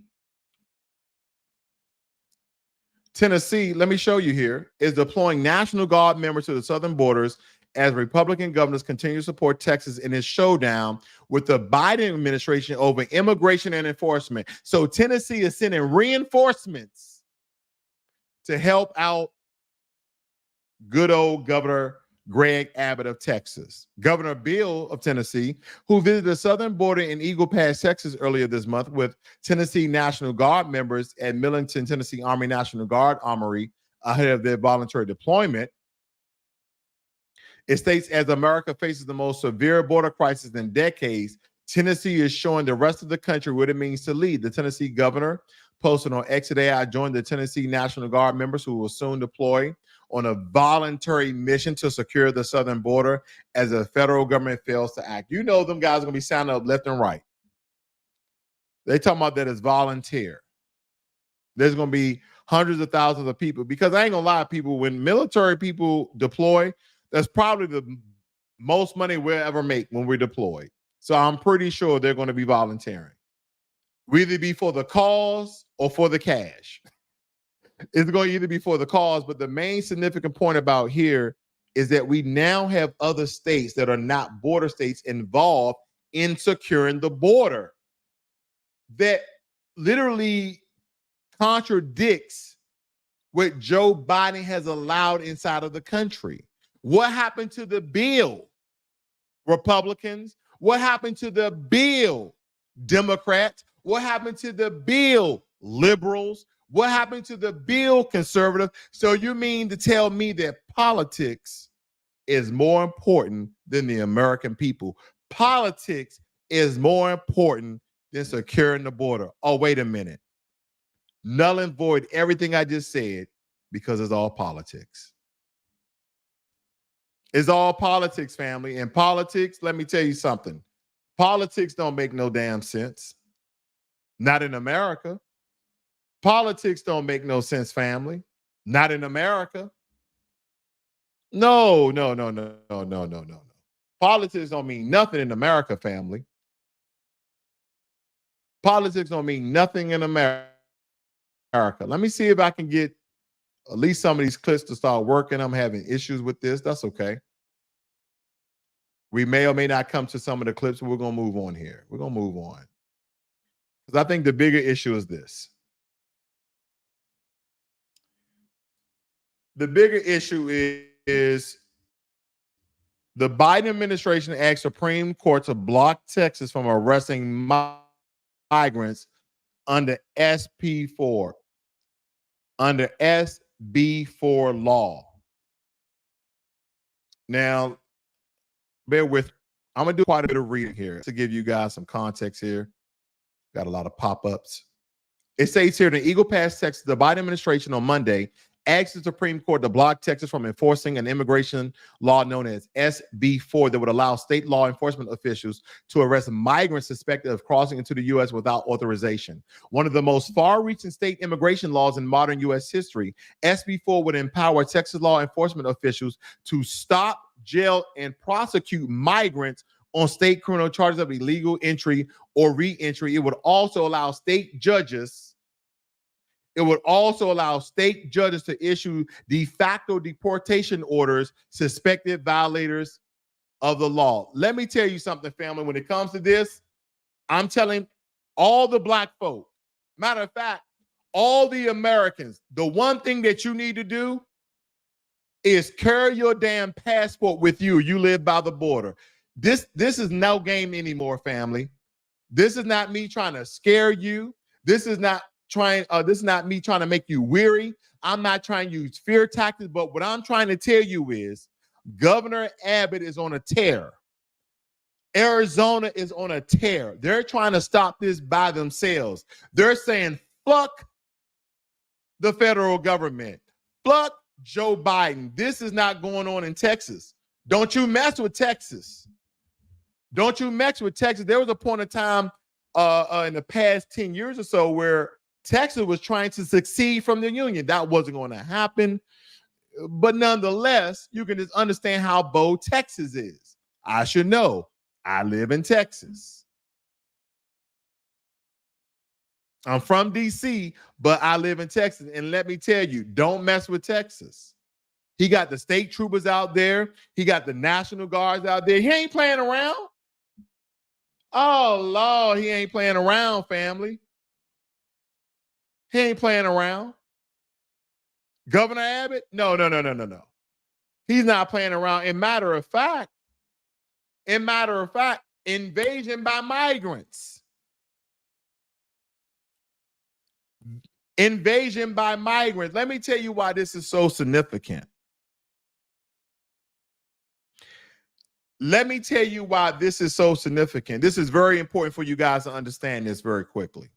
Speaker 1: let me show you here, is deploying National Guard members to the southern borders as Republican governors continue to support Texas in its showdown with the Biden administration over immigration and enforcement. So Tennessee is sending reinforcements to help out good old Governor Greg Abbott of Texas. Governor Bill of Tennessee, who visited the southern border in Eagle Pass, Texas earlier this month with Tennessee National Guard members at Millington, Tennessee Army National Guard Armory ahead of their voluntary deployment. It states, as America faces the most severe border crisis in decades, Tennessee is showing the rest of the country what it means to lead. The Tennessee governor posted on X today, I joined the Tennessee National Guard members who will soon deploy on a voluntary mission to secure the southern border as the federal government fails to act. You know them guys are going to be sounding up left and right. They talking about that as volunteer. There's going to be hundreds of thousands of people, because I ain't going to lie, people, when military people deploy, that's probably the most money we'll ever make when we're deployed. So I'm pretty sure they're going to be volunteering. We either be for the cause or for the cash. It's going to either be for the cause, but the main significant point about here is that we now have other states that are not border states involved in securing the border. That literally contradicts what Joe Biden has allowed inside of the country. What happened to the bill, Republicans? What happened to the bill, Democrats? What happened to the bill, liberals? What happened to the bill, conservative? So you mean to tell me that politics is more important than the American people? Politics is more important than securing the border. Oh, wait a minute. Null and void everything I just said because it's all politics. It's all politics, family. And politics, let me tell you something. Politics don't make no damn sense. Not in America. Politics don't make no sense, family. Not in America. No. Politics don't mean nothing in America, family. Politics don't mean nothing in America. Let me see if I can get at least some of these clips to start working. I'm having issues with this. That's okay. We may or may not come to some of the clips, but we're going to move on here. We're going to move on. Because I think the bigger issue is this. The bigger issue is the Biden administration asked Supreme Court to block Texas from arresting migrants under SB4 law. Now, bear with. I'm going to do quite a bit of reading here to give you guys some context here. Got a lot of pop-ups. It states here in Eagle Pass, Texas, the Biden administration on Monday asked the Supreme Court to block Texas from enforcing an immigration law known as SB4 that would allow state law enforcement officials to arrest migrants suspected of crossing into the U.S. without authorization. One of the most far-reaching state immigration laws in modern U.S. history, SB4 would empower Texas law enforcement officials to stop, jail, and prosecute migrants on state criminal charges of illegal entry or re-entry. It would also allow state judges to issue de facto deportation orders suspected violators of the law. Let me tell you something, family. When it comes to this, I'm telling all the black folk, matter of fact, all the Americans, the one thing that you need to do is carry your damn passport with you. You live by the border. This is no game anymore, family. This is not me trying to scare you. This is not me trying to make you weary. I'm not trying to use fear tactics, but what I'm trying to tell you is Governor Abbott is on a tear. Arizona is on a tear. They're trying to stop this by themselves. They're saying, fuck the federal government. Fuck Joe Biden. This is not going on in Texas. Don't you mess with Texas. Don't you mess with Texas. There was a point in time in the past 10 years or so where Texas was trying to succeed from the union. That wasn't going to happen. But nonetheless, you can just understand how bold Texas is. I should know. I live in Texas. I'm from D.C., but I live in Texas. And let me tell you, don't mess with Texas. He got the state troopers out there. He got the National Guards out there. He ain't playing around. Oh, Lord, he ain't playing around, family. He ain't playing around. Governor Abbott? No. He's not playing around. In matter of fact, invasion by migrants. Invasion by migrants. Let me tell you why this is so significant. Let me tell you why this is so significant. This is very important for you guys to understand this very quickly.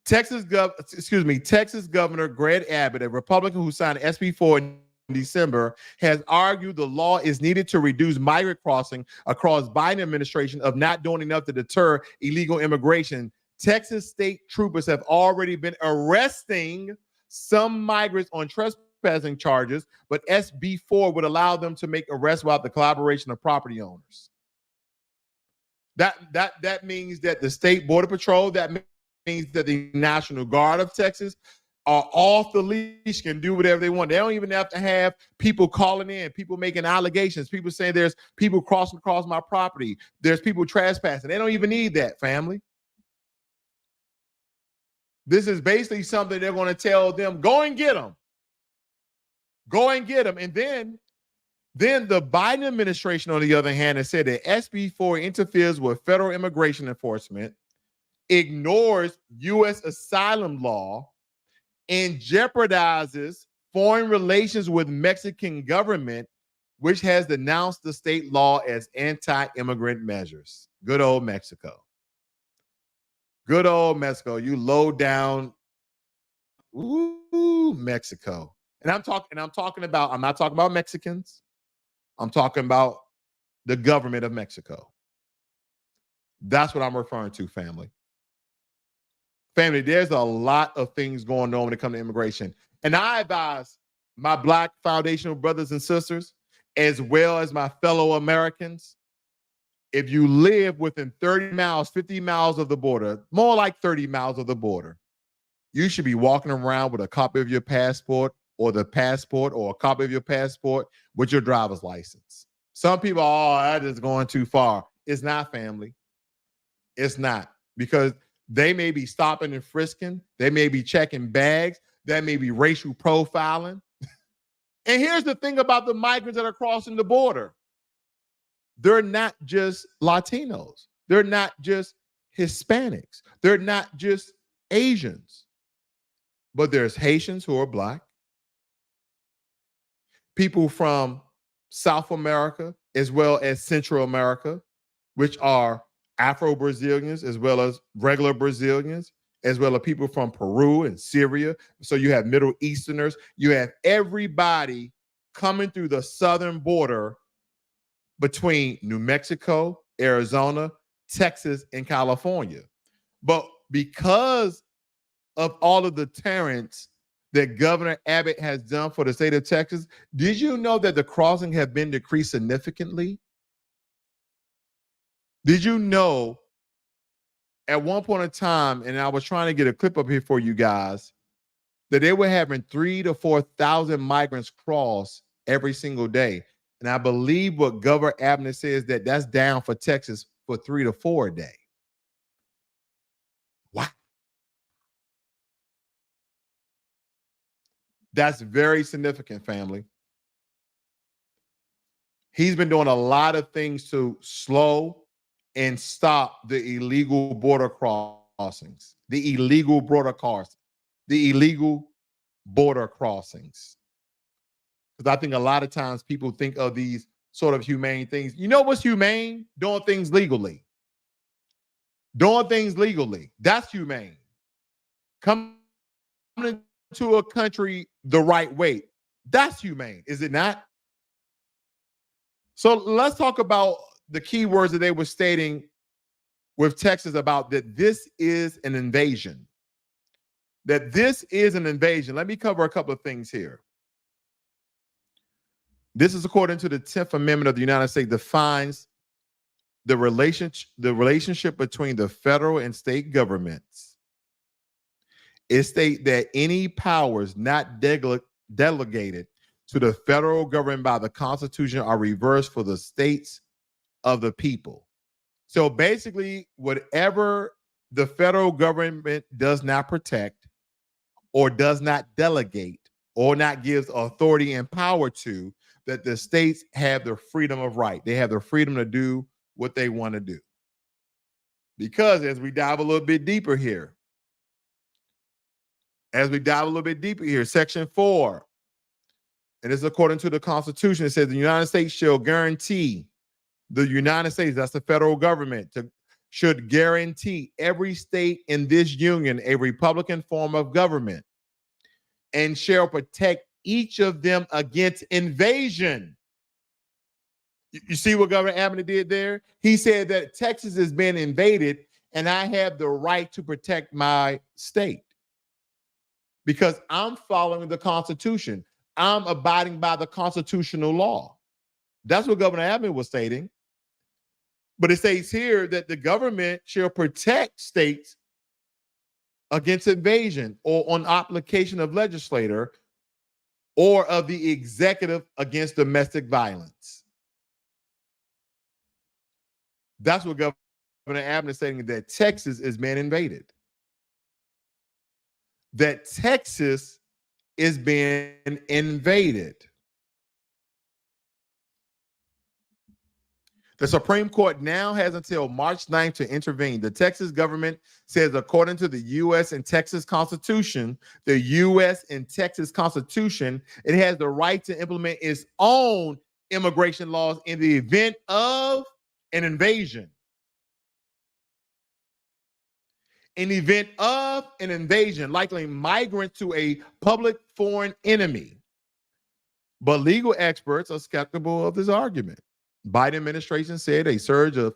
Speaker 1: Texas Governor Greg Abbott, a Republican who signed SB4 in December, has argued the law is needed to reduce migrant crossing across Biden administration of not doing enough to deter illegal immigration. Texas state troopers have already been arresting some migrants on trespassing charges, but SB4 would allow them to make arrests without the collaboration of property owners. That means that the state border patrol, that means that the National Guard of Texas are off the leash, can do whatever they want. They don't even have to have people calling in, people making allegations, people saying there's people crossing across my property, there's people trespassing. They don't even need that, family. This is basically something they're going to tell them, go and get them. Go and get them. And then the Biden administration, on the other hand, has said that SB4 interferes with federal immigration enforcement, ignores U.S. asylum law, and jeopardizes foreign relations with Mexican government, which has denounced the state law as anti-immigrant measures. Good old Mexico. Good old Mexico. You low down. Ooh, Mexico. And I'm talking about, I'm not talking about Mexicans. I'm talking about the government of Mexico. That's what I'm referring to, family. Family, there's a lot of things going on when it comes to immigration. And I advise my Black foundational brothers and sisters, as well as my fellow Americans, if you live within 30 miles, 50 miles of the border, more like 30 miles of the border, you should be walking around with a copy of your passport or a copy of your passport with your driver's license. Some people, that is going too far. It's not, family. It's not, because they may be stopping and frisking. They may be checking bags. That may be racial profiling. And here's the thing about the migrants that are crossing the border. They're not just Latinos. They're not just Hispanics. They're not just Asians. But there's Haitians who are Black, people from South America, as well as Central America, which are Afro-Brazilians, as well as regular Brazilians, as well as people from Peru and Syria. So you have Middle Easterners. You have everybody coming through the southern border between New Mexico, Arizona, Texas, and California. But because of all of the deterrence that Governor Abbott has done for the state of Texas, did you know that the crossing have been decreased significantly? Did you know at one point in time, and I was trying to get a clip up here for you guys, that they were having 3,000 to 4,000 migrants cross every single day? And I believe what Governor Abbott says that that's down for Texas for 3 to 4 a day. Wow. That's very significant, family. He's been doing a lot of things to slow and stop the illegal border crossings, the illegal border crossings. Because I think a lot of times people think of these sort of humane things. You know what's humane? Doing things legally. Doing things legally. That's humane. Coming into a country the right way. That's humane, is it not? So let's talk about the key words that they were stating with Texas about that this is an invasion. That this is an invasion. Let me cover a couple of things here. This is according to the 10th Amendment of the United States, defines the relationship between the federal and state governments. It states that any powers not delegated to the federal government by the Constitution are reserved for the states of the people. So basically, whatever the federal government does not protect or does not delegate or not gives authority and power to, that the states have the freedom of right. They have the freedom to do what they want to do. Because as we dive a little bit deeper here, Section 4, and this is according to the Constitution, it says the United States shall guarantee, the United States, that's the federal government, should guarantee every state in this union a Republican form of government and shall protect each of them against invasion. You see what Governor Abbott did there? He said that Texas is being invaded and I have the right to protect my state because I'm following the Constitution. I'm abiding by the constitutional law. That's what Governor Abbott was stating. But it says here that the government shall protect states against invasion or on application of legislator or of the executive against domestic violence. That's what Governor Abbott is saying, that Texas is being invaded. That Texas is being invaded. The Supreme Court now has until March 9th to intervene. The Texas government says, according to the U.S. and Texas Constitution, it has the right to implement its own immigration laws in the event of an invasion. an event of an invasion, likely migrant to a public foreign enemy. But legal experts are skeptical of this argument. Biden administration said a surge of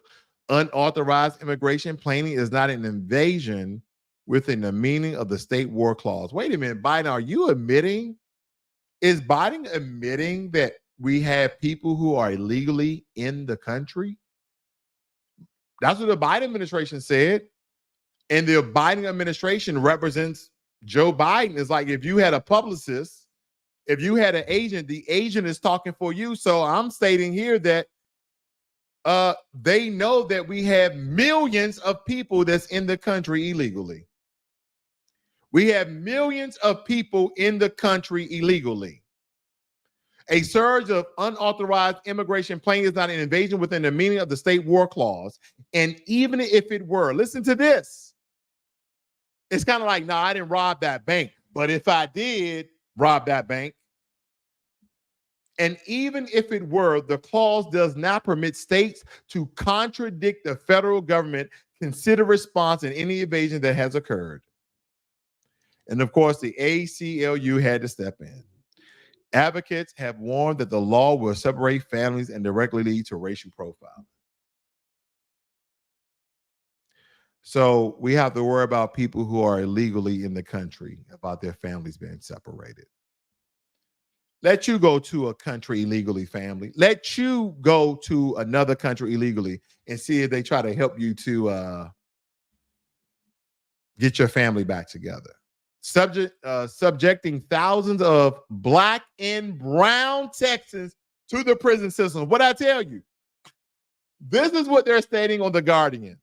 Speaker 1: unauthorized immigration plainly is not an invasion within the meaning of the state war clause. Wait a minute, Biden, are you admitting? Is Biden admitting that we have people who are illegally in the country? That's what the Biden administration said. And the Biden administration represents Joe Biden. It's like if you had a publicist, if you had an agent, the agent is talking for you. So I'm stating here that they know that we have millions of people that's in the country illegally. We have millions of people in the country illegally. A surge of unauthorized immigration plainly is not an invasion within the meaning of the state war clause. And even if it were, listen to this. It's kind of like, no, I didn't rob that bank. But if I did rob that bank, and even if it were, the clause does not permit states to contradict the federal government, consider response in any evasion that has occurred. And of course, the ACLU had to step in. Advocates have warned that the law will separate families and directly lead to racial profiling. So we have to worry about people who are illegally in the country, about their families being separated. Let you go to a country illegally, family. Let you go to another country illegally and see if they try to help you to get your family back together. Subjecting thousands of Black and brown Texans to the prison system. What I tell you, this is what they're stating on The Guardian.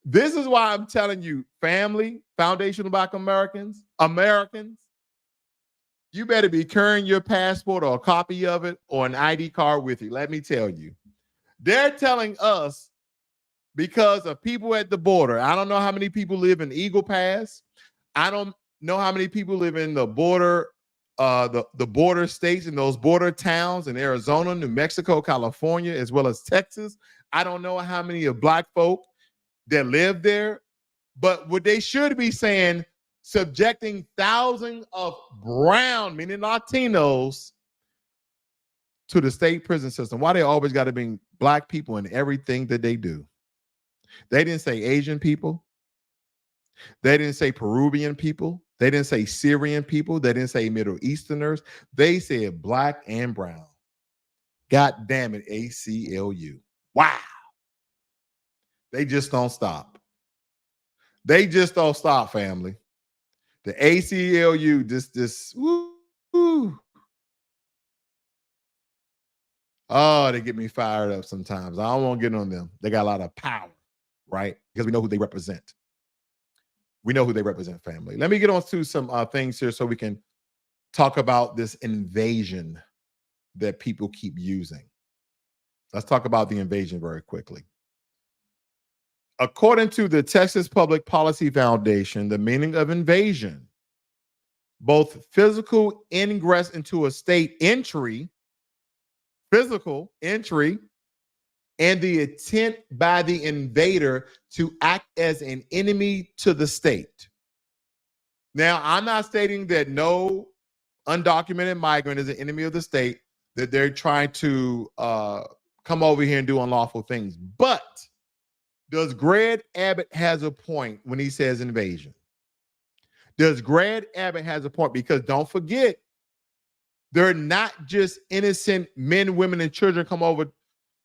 Speaker 1: This is why I'm telling you, family, foundational Black Americans, you better be carrying your passport or a copy of it or an ID card with you. Let me tell you. They're telling us because of people at the border. I don't know how many people live in Eagle Pass. I don't know how many people live in the border, the border states and those border towns in Arizona, New Mexico, California, as well as Texas. I don't know how many of Black folk that live there. But what they should be saying, subjecting thousands of brown, meaning Latinos, to the state prison system. Why they always got to bring Black people in everything that they do? They didn't say Asian people. They didn't say Peruvian people. They didn't say Syrian people. They didn't say Middle Easterners. They said Black and brown. God damn it, ACLU. Wow. They just don't stop. They just don't stop, family. The ACLU, woo. Oh, they get me fired up sometimes. I don't want to get on them. They got a lot of power, right? Because we know who they represent. We know who they represent, family. Let me get on to some things here so we can talk about this invasion that people keep using. Let's talk about the invasion very quickly. According to the Texas Public Policy Foundation, the meaning of invasion, both physical ingress into a state entry, physical entry, and the intent by the invader to act as an enemy to the state. Now, I'm not stating that no undocumented migrant is an enemy of the state, that they're trying to come over here and do unlawful things. But does Greg Abbott has a point when he says invasion? Does Greg Abbott has a point? Because don't forget, they're not just innocent men, women, and children come over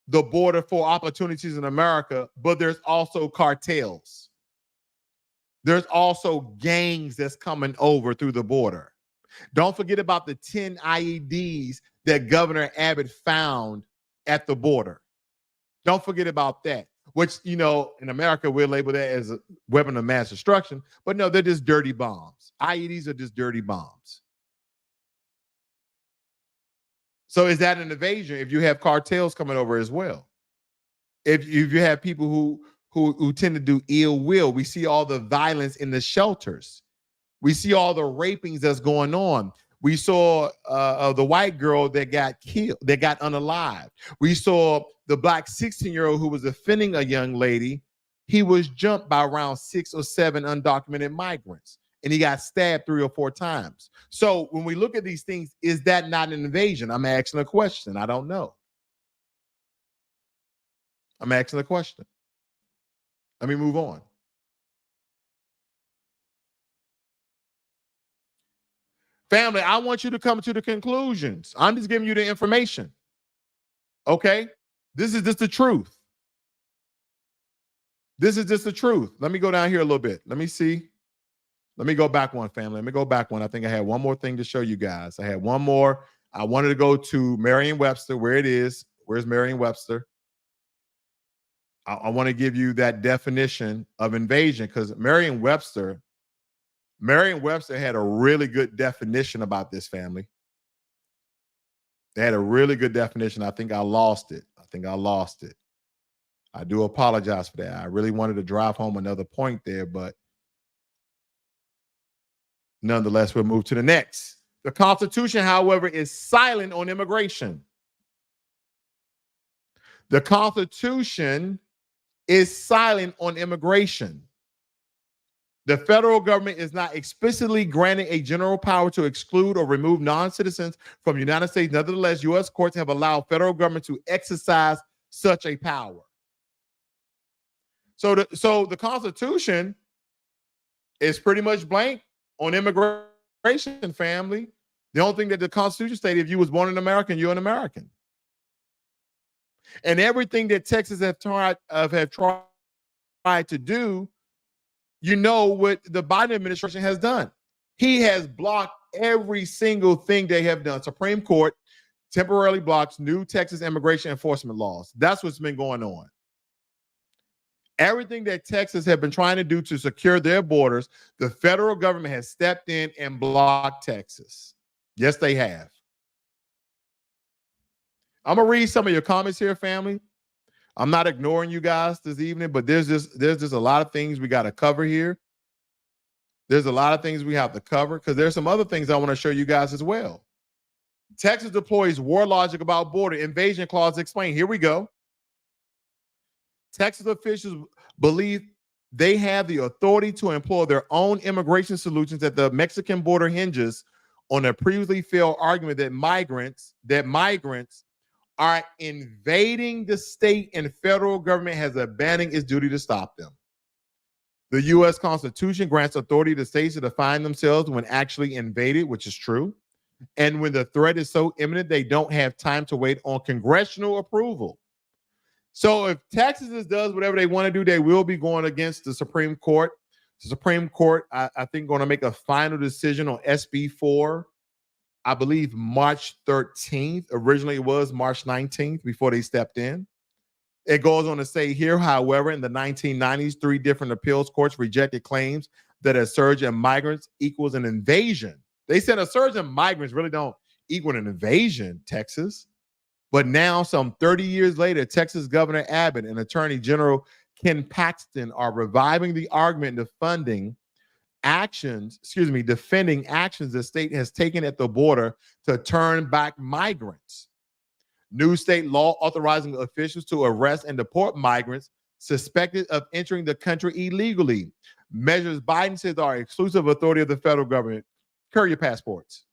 Speaker 1: the border for opportunities in America, but there's also cartels. There's also gangs that's coming over through the border. Don't forget about the 10 IEDs that Governor Abbott found at the border. Don't forget about that, which, you know, in America, we'll label that as a weapon of mass destruction. But no, they're just dirty bombs. IEDs are just dirty bombs. So is that an invasion if you have cartels coming over as well? If you have people who tend to do ill will, we see all the violence in the shelters. We see all the rapings that's going on. We saw the white girl that got killed, that got unalived. We saw the Black 16-year-old who was offending a young lady he was jumped by around 6 or 7 undocumented migrants, and he got stabbed 3 or 4 times. So when we look at these things, is that not an invasion? I'm asking a question. I don't know. I'm asking a question. Let me move on. Family, I want you to come to the conclusions. I'm just giving you the information. Okay? This is just the truth. This is just the truth. Let me go down here a little bit. Let me see. Let me go back one, family. Let me go back one. I think I had one more thing to show you guys. I had one more. I wanted to go to Merriam-Webster, where it is. Where's Merriam-Webster? I want to give you that definition of invasion, because Merriam-Webster had a really good definition about this, family. They had a really good definition. I think I lost it. I do apologize for that. I really wanted to drive home another point there, but nonetheless, we'll move to the next. The Constitution, however, is silent on immigration. The Constitution is silent on immigration. The federal government is not explicitly granting a general power to exclude or remove non-citizens from the United States. Nevertheless, U.S. courts have allowed federal government to exercise such a power. So the Constitution is pretty much blank on immigration, family. The only thing that the Constitution stated, if you was born an American, you're an American. And everything that Texas have tried to do, you know what the Biden administration has done. He has blocked every single thing they have done. Supreme Court temporarily blocks new Texas immigration enforcement laws. That's what's been going on. Everything that Texas have been trying to do to secure their borders, the federal government has stepped in and blocked Texas. Yes, they have. I'm going to read some of your comments here, family. I'm not ignoring you guys this evening, but there's just a lot of things we got to cover here. There's a lot of things we have to cover because there's some other things I want to show you guys as well. Texas deploys war logic about border invasion clause explained. Here we go. Texas officials believe they have the authority to employ their own immigration solutions at the Mexican border hinges on a previously failed argument that migrants are invading the state and federal government has abandoned its duty to stop them. The U.S. Constitution grants authority to states to define themselves when actually invaded, which is true. And when the threat is so imminent, they don't have time to wait on congressional approval. So if Texas does whatever they want to do, they will be going against the Supreme Court. The Supreme Court, I think, going to make a final decision on SB 4, I believe March 13th. Originally, it was March 19th before they stepped in. It goes on to say here, however, in the 1990s, 3 different appeals courts rejected claims that a surge in migrants equals an invasion. They said a surge in migrants really don't equal an invasion, Texas. But now, some 30 years later, Texas Governor Abbott and Attorney General Ken Paxton are reviving the argument defending actions the state has taken at the border to turn back migrants. New state law authorizing officials to arrest and deport migrants suspected of entering the country illegally. Measures Biden says are exclusive authority of the federal government. Carry your passports.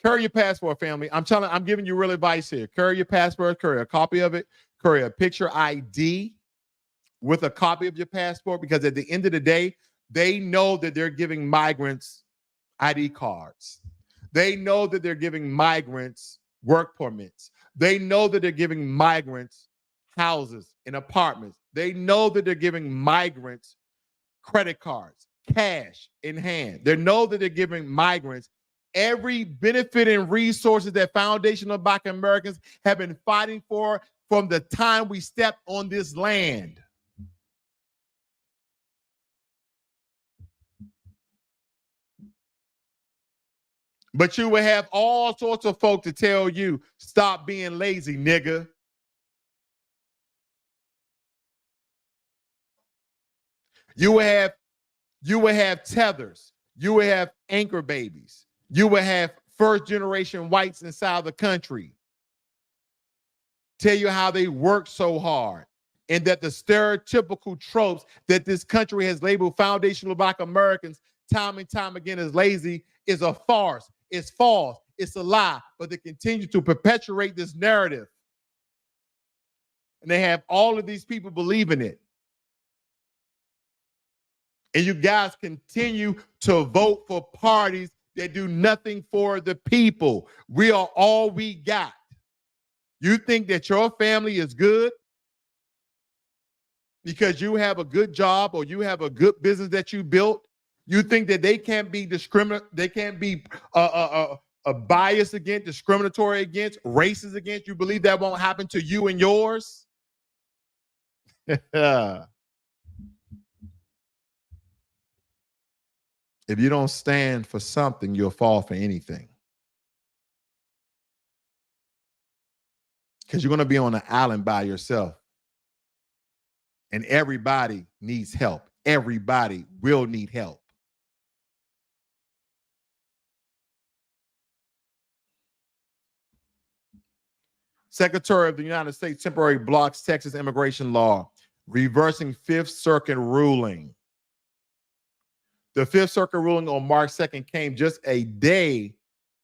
Speaker 1: Carry your passport, family. I'm giving you real advice here. Carry your passport, carry a copy of it, carry a picture ID with a copy of your passport, because at the end of the day, they know that they're giving migrants ID cards. They know that they're giving migrants work permits. They know that they're giving migrants houses and apartments. They know that they're giving migrants credit cards, cash in hand. They know that they're giving migrants every benefit and resources that foundational Black Americans have been fighting for from the time we stepped on this land. But you will have all sorts of folk to tell you, stop being lazy, nigga. You will have tethers. You will have anchor babies. You will have first generation whites inside the country tell you how they work so hard. and that the stereotypical tropes that this country has labeled foundational Black Americans time and time again as lazy is a farce. It's false. It's a lie. But they continue to perpetuate this narrative. And they have all of these people believing it. And you guys continue to vote for parties that do nothing for the people. We are all we got. You think that your family is good because you have a good job or you have a good business that you built? You think that they can't be they can't be biased against, discriminatory against, racist against? You believe that won't happen to you and yours? If you don't stand for something, you'll fall for anything. Because you're going to be on an island by yourself. And everybody needs help. Everybody will need help. Secretary of the United States temporarily blocks Texas immigration law, reversing Fifth Circuit ruling. The Fifth Circuit ruling on March 2nd came just a day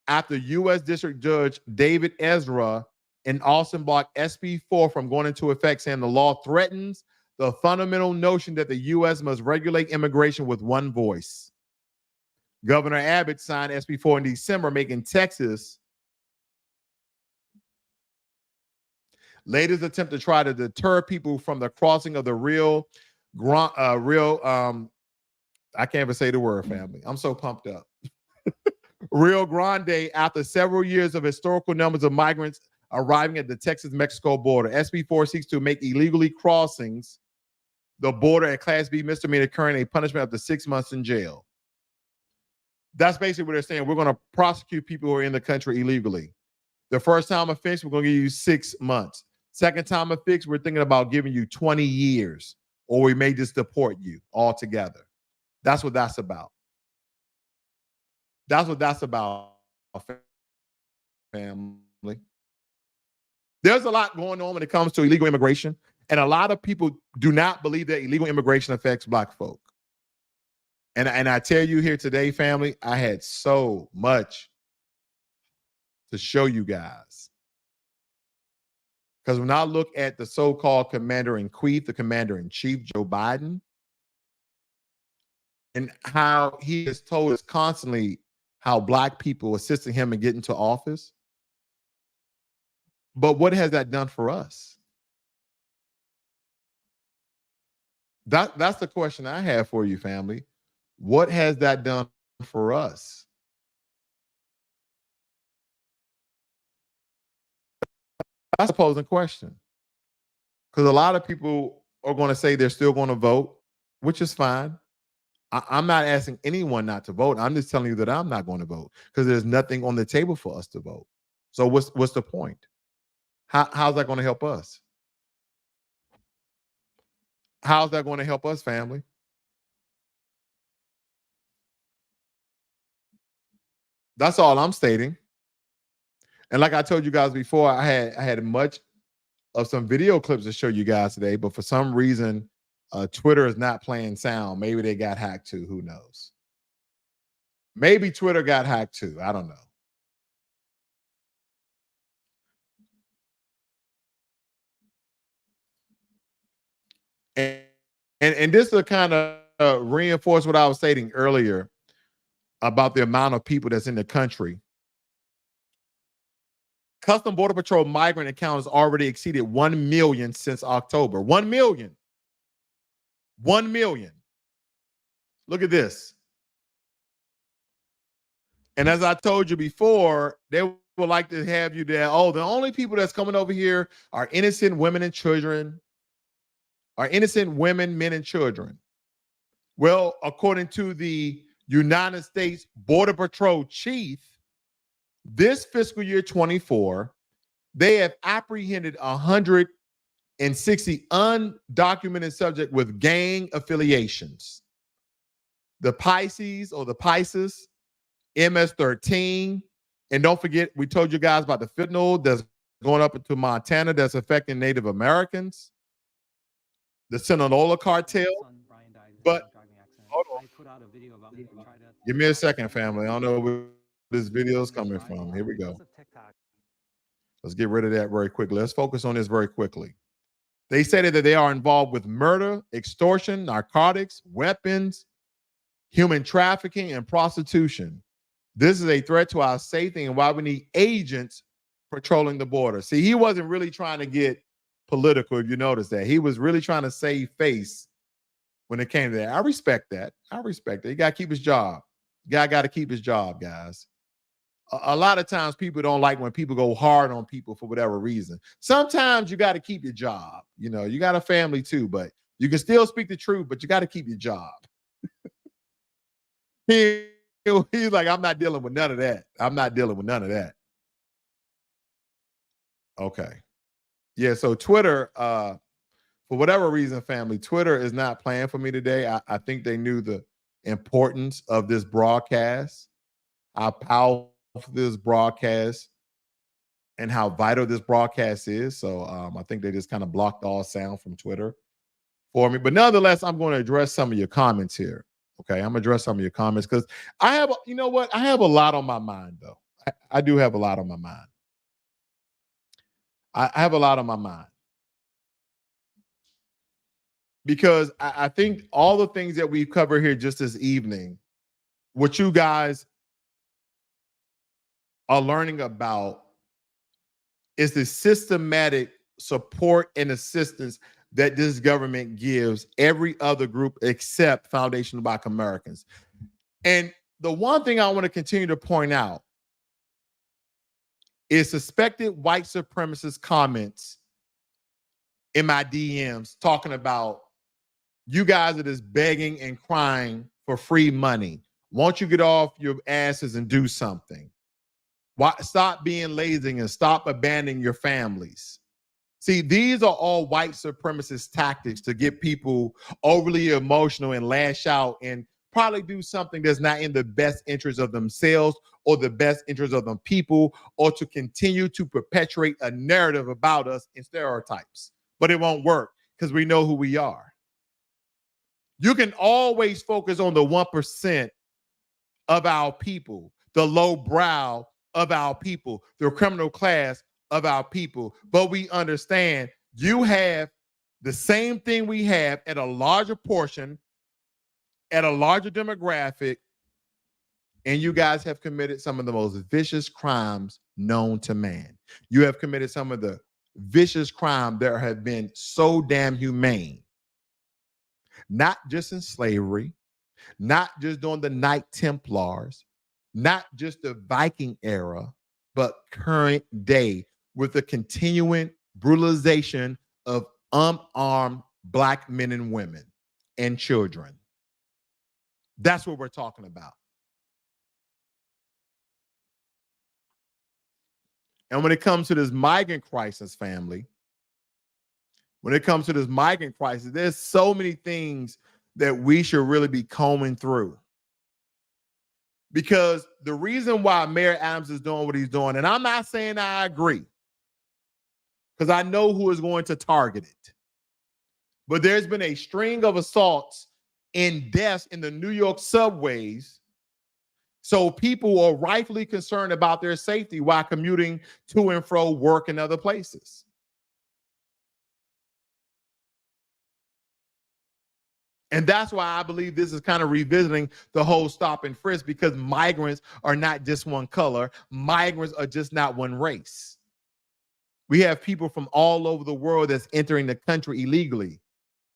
Speaker 1: after U.S. District Judge David Ezra in Austin blocked SB 4 from going into effect, saying the law threatens the fundamental notion that the U.S. must regulate immigration with one voice. Governor Abbott signed SB 4 in December, making Texas latest attempt to try to deter people from the crossing of the I can't even say the word, family. I'm so pumped up. Rio Grande, after several years of historical numbers of migrants arriving at the Texas-Mexico border. SB 4 seeks to make illegally crossings the border a Class B misdemeanor, carrying a punishment up to 6 months in jail. That's basically what they're saying. We're going to prosecute people who are in the country illegally. The first time offense, we're going to give you 6 months. Second time offense, we're thinking about giving you 20 years, or we may just deport you altogether. That's what that's about. That's what that's about, family. There's a lot going on when it comes to illegal immigration, and a lot of people do not believe that illegal immigration affects Black folk. And I tell you here today, family, I had so much to show you guys. Because when I look at the so-called commander-in-chief, the commander-in-chief, Joe Biden, and how he has told us constantly how Black people assisting him in getting to office. But what has that done for us? That's the question I have for you, family. What has that done for us? That's a posing question. Because a lot of people are going to say they're still going to vote, which is fine. I'm not asking anyone not to vote. I'm just telling you that I'm not going to vote because there's nothing on the table for us to vote. So what's the point? How's that going to help us? How's that going to help us, family? That's all I'm stating. And like I told you guys before, I had much of some video clips to show you guys today, but for some reason, Twitter is not playing sound. Maybe they got hacked too. Who knows? Maybe Twitter got hacked too. I don't know. And this will kind of reinforce what I was stating earlier about the amount of people that's in the country. Custom Border Patrol migrant accounts already exceeded 1 million since October. 1 million. 1 million. Look at this. And as I told you before, they would like to have you there. Oh, the only people that's coming over here are innocent women and children. Are innocent women, men, and children. Well, according to the United States Border Patrol chief, this fiscal year 24, they have apprehended 160 undocumented subjects with gang affiliations. The Pisces or the Pisces, MS-13, and don't forget, we told you guys about the fentanyl that's going up into Montana that's affecting Native Americans. the Sinaloa cartel. But hold on. Give me a second, family. I don't know where this video is coming from. Here we go. Let's get rid of that very quickly. Let's focus on this very quickly. They said that they are involved with murder, extortion, narcotics, weapons, human trafficking, and prostitution. This is a threat to our safety and why we need agents patrolling the border. See, he wasn't really trying to get political, if you notice that. He was really trying to save face when it came to that. I respect that. I respect that. He got to keep his job. Guy got to keep his job, guys. A lot of times people don't like when people go hard on people for whatever reason. Sometimes you got to keep your job. You know, you got a family too, but you can still speak the truth, but you got to keep your job. He's like, I'm not dealing with none of that. I'm not dealing with none of that. Okay. Yeah, so Twitter, for whatever reason, family, Twitter is not playing for me today. I think they knew the importance of this broadcast, how powerful this broadcast and how vital this broadcast is. So I think they just kind of blocked all sound from Twitter for me. But nonetheless, I'm going to address some of your comments here. Okay, I'm going to address some of your comments because I have, you know what? I have a lot on my mind, though. I do have a lot on my mind. I have a lot on my mind. Because I think all the things that we've covered here just this evening, what you guys are learning about is the systematic support and assistance that this government gives every other group except Foundation Black Americans. And the one thing I want to continue to point out is suspected white supremacist comments in my DMs talking about you guys are just begging and crying for free money. Won't you get off your asses and do something? Why, stop being lazy and stop abandoning your families. See, these are all white supremacist tactics to get people overly emotional and lash out and probably do something that's not in the best interest of themselves or the best interest of them people, or to continue to perpetuate a narrative about us in stereotypes. But it won't work because we know who we are. You can always focus on the 1% of our people, the low brow of our people, the criminal class of our people. But we understand you have the same thing we have at a larger portion, at a larger demographic, and you guys have committed some of the most vicious crimes known to man. You have committed some of the vicious crime that have been so damn humane. Not just in slavery, not just during the Knight Templars, not just the Viking era, but current day with the continuing brutalization of unarmed Black men and women and children. That's what we're talking about. And when it comes to this migrant crisis, family, when it comes to this migrant crisis, there's so many things that we should really be combing through. Because the reason why Mayor Adams is doing what he's doing, and I'm not saying I agree, because I know who is going to target it. But there's been a string of assaults and deaths in the New York subways. So people are rightfully concerned about their safety while commuting to and fro work and other places. And that's why I believe this is kind of revisiting the whole stop and frisk, because migrants are not just one color. Migrants are just not one race. We have people from all over the world that's entering the country illegally,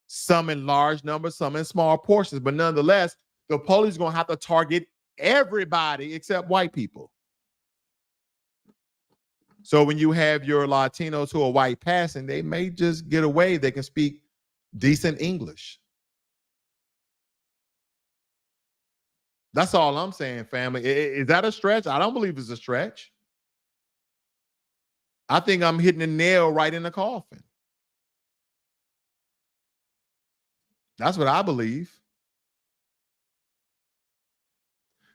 Speaker 1: some in large numbers, some in small portions. But nonetheless, the police are going to have to target everybody except white people. So when you have your Latinos who are white passing, they may just get away. They can speak decent English. That's all I'm saying, family. Is that a stretch? I don't believe it's a stretch. I think I'm hitting the nail right in the coffin. That's what I believe.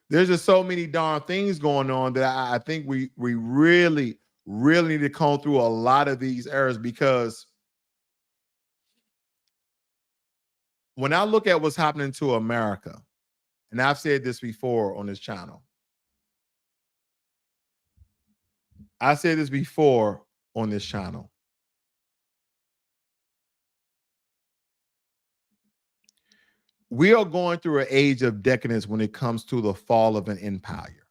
Speaker 1: There's just so many darn things going on that I think we really need to comb through a lot of these errors, because when I look at what's happening to America, and I've said this before on this channel. I said this before on this channel. We are going through an age of decadence when it comes to the fall of an empire.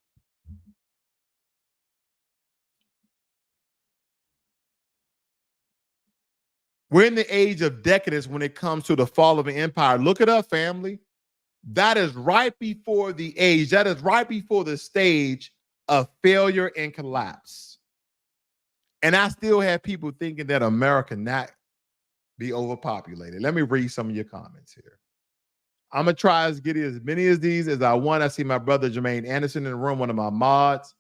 Speaker 1: We're in the age of decadence when it comes to the fall of an empire. Look it up, family. That is right before the age. That is right before the stage of failure and collapse. And I still have people thinking that America not be overpopulated. Let me read some of your comments here. I'm going to try to get as many of these as I want. I see my brother Jermaine Anderson in the room, one of my mods.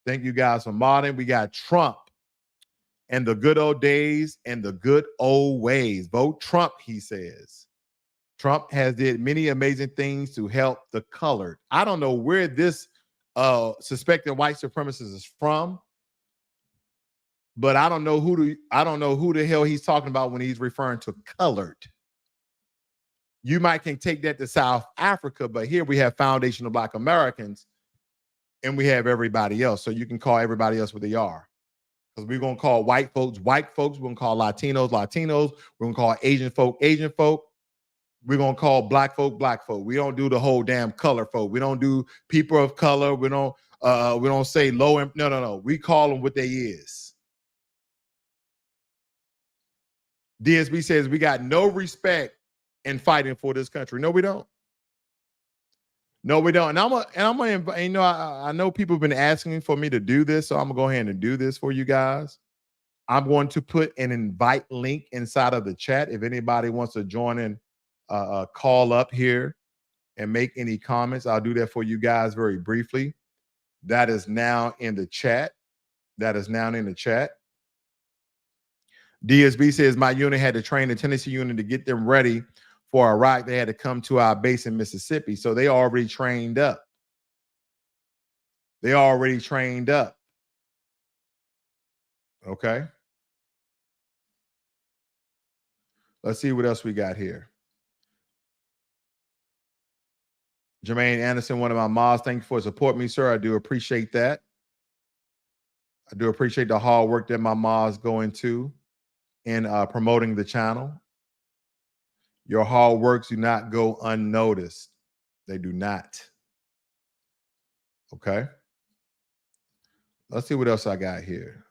Speaker 1: Thank you guys for modding. We got Trump and the good old days and the good old ways. Vote Trump, he says. Trump has did many amazing things to help the colored. I don't know where this suspected white supremacist is from, but I don't know who the hell he's talking about when he's referring to colored. You might can take that to South Africa, but here we have foundational Black Americans and we have everybody else. So you can call everybody else what they are. Because we're going to call white folks. We're going to call Latinos. We're going to call Asian folk. We're going to call black folk. We don't do the whole damn color folk. We don't do people of color. We don't say low. No. We call them what they is. DSB says we got no respect in fighting for this country. No, we don't. And I'm gonna, you know, I know people have been asking for me to do this, so I'm gonna go ahead and do this for you guys. I'm going to put an invite link inside of the chat. If anybody wants to join in, call up here and make any comments, I'll do that for you guys very briefly. That is now in the chat. DSB says my unit had to train the Tennessee unit to get them ready for Iraq. They had to come to our base in Mississippi. So they already trained up. Okay. Let's see what else we got here. Jermaine Anderson, one of my mods, thank you for supporting me, sir. I do appreciate that. I do appreciate the hard work that my mods go into in promoting the channel. Your hard works do not go unnoticed. They do not. Okay. Let's see what else I got here.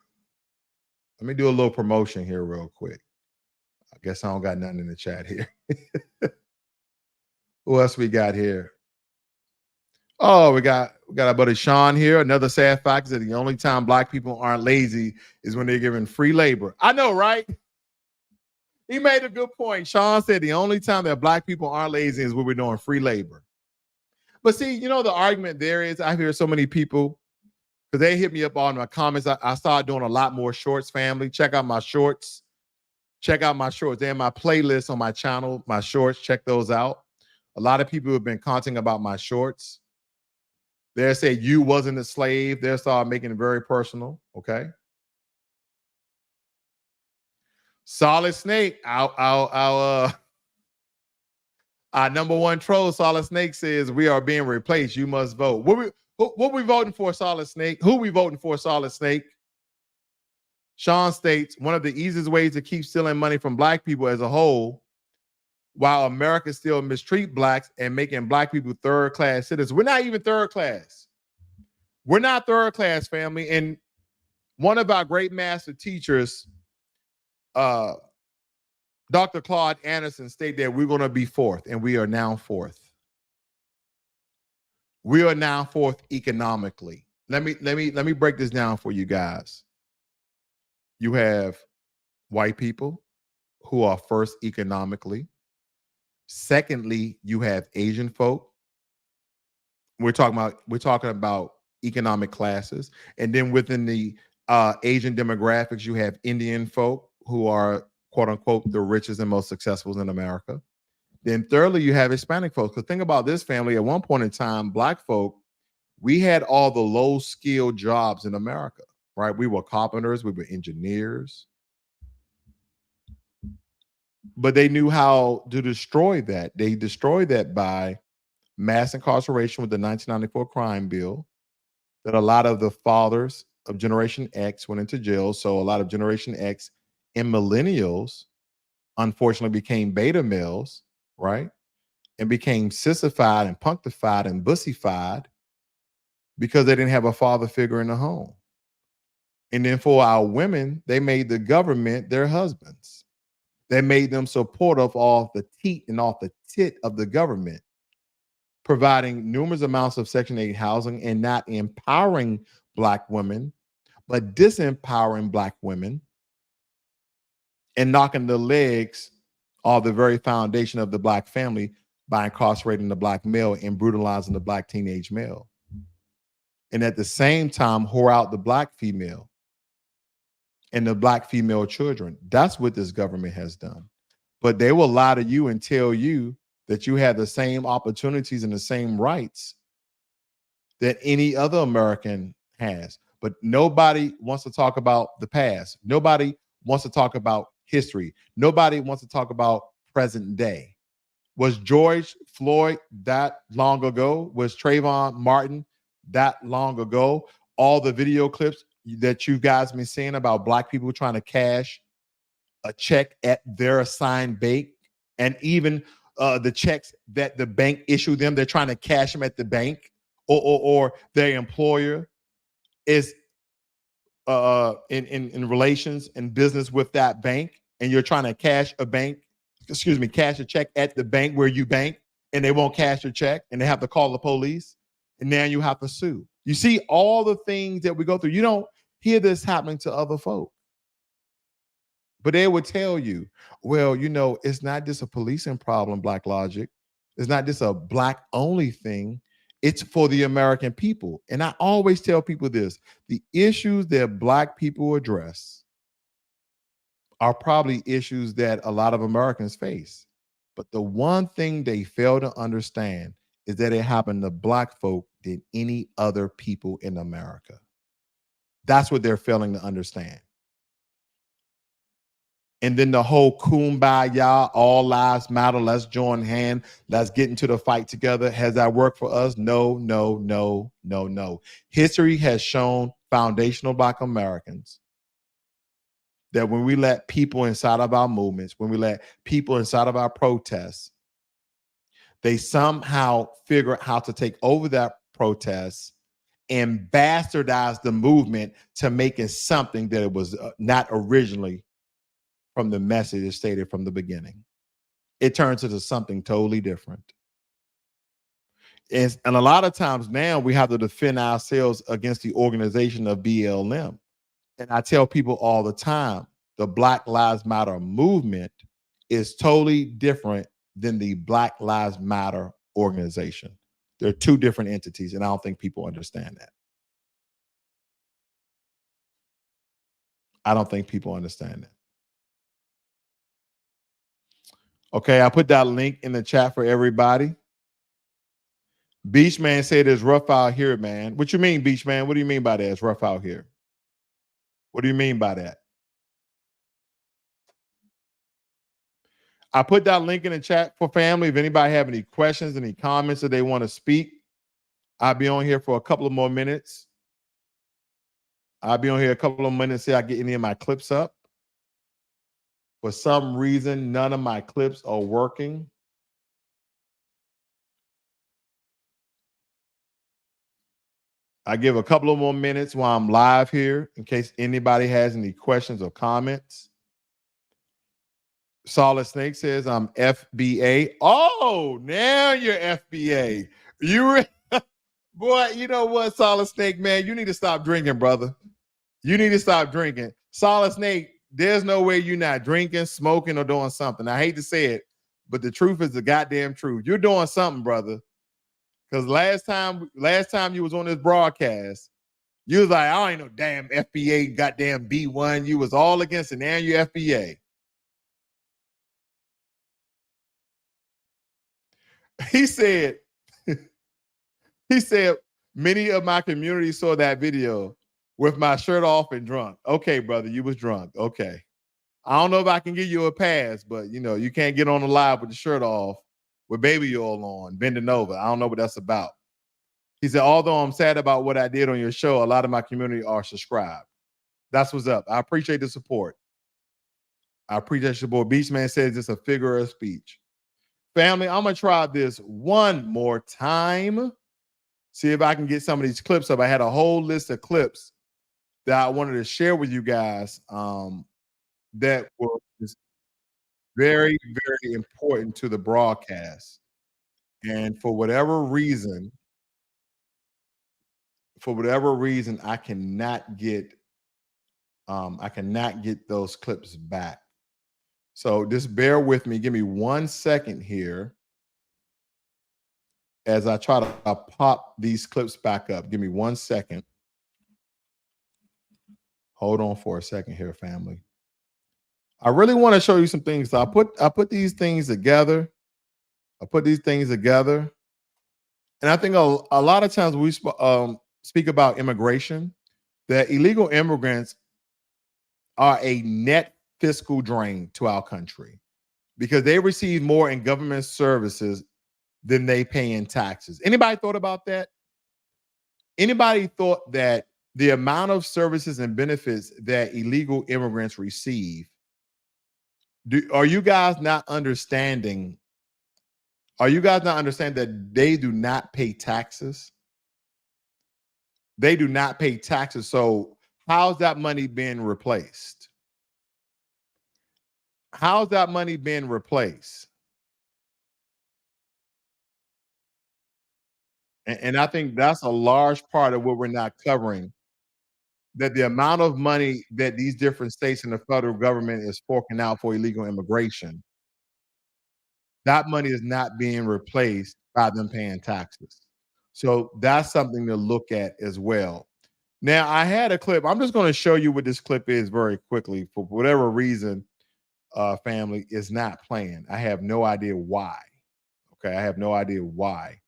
Speaker 1: Let me do a little promotion here real quick. I guess I don't got nothing in the chat here. Who else we got here? Oh, we got our buddy Sean here. Another sad fact is that the only time Black people aren't lazy is when they're given free labor. I know, right? He made a good point. Sean said the only time that Black people aren't lazy is when we're doing free labor. But see, you know, the argument there is I hear so many people, because they hit me up on my comments. I started doing a lot more shorts, family. Check out my shorts. They're in my playlist on my channel, my shorts. Check those out. A lot of people have been commenting about my shorts. They say you wasn't a slave. They start making it very personal. Okay. Solid Snake, our number one troll, Solid Snake, says we are being replaced. You must vote. What we voting for, Solid Snake? Who we voting for, Solid Snake? Sean states one of the easiest ways to keep stealing money from Black people as a whole, while America still mistreat Blacks and making Black people third-class citizens. We're not even third class. We're not third class, family. And one of our great master teachers, Dr. Claude Anderson, stated that we're going to be fourth, and we are now fourth. We are now fourth economically. Let me break this down for you guys. You have white people who are first economically. Secondly, you have Asian folk. We're talking about economic classes, and then within the Asian demographics, you have Indian folk who are quote unquote the richest and most successful in America. Then thirdly, you have Hispanic folks. Because think about this, family. At one point in time, Black folk, we had all the low skilled jobs in America, right? We were carpenters, we were engineers. But they knew how to destroy that. They destroyed that by mass incarceration with the 1994 crime bill, that a lot of the fathers of Generation X went into jail. So a lot of Generation X and millennials unfortunately became beta males, right? And became sissified and punctified and bussified because they didn't have a father figure in the home. And then for our women, they made the government their husbands. They made them supportive off the teat and off the tit of the government, providing numerous amounts of Section 8 housing and not empowering Black women, but disempowering Black women and knocking the legs off the very foundation of the Black family by incarcerating the Black male and brutalizing the Black teenage male. And at the same time, whore out the Black female and the Black female children. That's what this government has done. But they will lie to you and tell you that you have the same opportunities and the same rights that any other American has. But nobody wants to talk about the past. Nobody wants to talk about history. Nobody wants to talk about present day. Was George Floyd that long ago? Was Trayvon Martin that long ago? All the video clips that you guys been seeing about Black people trying to cash a check at their assigned bank, and even the checks that the bank issued them, they're trying to cash them at the bank, or their employer is in relations and business with that bank, and you're trying to cash a check at the bank where you bank, and they won't cash your check, and they have to call the police, and now you have to sue. You see all the things that we go through. You don't hear this happening to other folk. But they would tell you, well, it's not just a policing problem, Blacklogic. It's not just a Black only thing. It's for the American people. And I always tell people this: the issues that Black people address are probably issues that a lot of Americans face. But the one thing they fail to understand is that it happened to Black folk than any other people in America. That's what they're failing to understand. And then the whole kumbaya, all lives matter, let's join hands, let's get into the fight together. Has that worked for us? No, no, no, no, no. History has shown foundational Black Americans that when we let people inside of our movements, when we let people inside of our protests, they somehow figure out how to take over that protest and bastardize the movement to make it something that it was not originally from the message stated from the beginning. It turns into something totally different. And a lot of times now we have to defend ourselves against the organization of BLM. And I tell people all the time, the Black Lives Matter movement is totally different than the Black Lives Matter organization. They're two different entities, and I don't think people understand that. I don't think people understand that. Okay, I put that link in the chat for everybody. Beachman said it's rough out here, man. What you mean, Beachman? What do you mean by that? It's rough out here. What do you mean by that? I put that link in the chat for family. If anybody have any questions, any comments that they want to speak, I'll be on here for a couple of more minutes. I'll be on here a couple of minutes see I get any of my clips up. For some reason, none of my clips are working. I give a couple of more minutes while I'm live here in case anybody has any questions or comments. Solid Snake says I'm FBA. Oh, now you're FBA. Boy, you know what, Solid Snake, man? You need to stop drinking, brother. You need to stop drinking. Solid Snake, there's no way you're not drinking, smoking, or doing something. I hate to say it, but the truth is the goddamn truth. You're doing something, brother. Because last time you was on this broadcast, you was like, I ain't no damn FBA, goddamn B1. You was all against it. Now you're FBA. He said, many of my community saw that video with my shirt off and drunk. Okay, brother, you was drunk. Okay. I don't know if I can give you a pass, but you know, you can't get on the live with the shirt off with baby oil on, bending over. I don't know what that's about. He said, although I'm sad about what I did on your show, a lot of my community are subscribed. That's what's up. I appreciate the support. I appreciate your support. Beachman says it's a figure of speech. Family, I'm going to try this one more time. See if I can get some of these clips up. I had a whole list of clips that I wanted to share with you guys that were very, very important to the broadcast. And for whatever reason, I cannot get those clips back. So just bear with me. Give me 1 second here as I try to pop these clips back up. Give me 1 second. Hold on for a second here, family. I really want to show you some things. So I put these things together. And I think a lot of times we speak about immigration, that illegal immigrants are a net fiscal drain to our country because they receive more in government services than they pay in taxes. Anybody thought about that? Anybody thought that the amount of services and benefits that illegal immigrants receive, are you guys not understanding? Are you guys not understanding that they do not pay taxes? They do not pay taxes. So how's that money being replaced? How's that money being replaced? And I think that's a large part of what we're not covering, that the amount of money that these different states and the federal government is forking out for illegal immigration, that money is not being replaced by them paying taxes. So that's something to look at as well. Now, I had a clip. I'm just going to show you what this clip is very quickly. For whatever reason, family is not playing. I have no idea why. Okay, I have no idea why.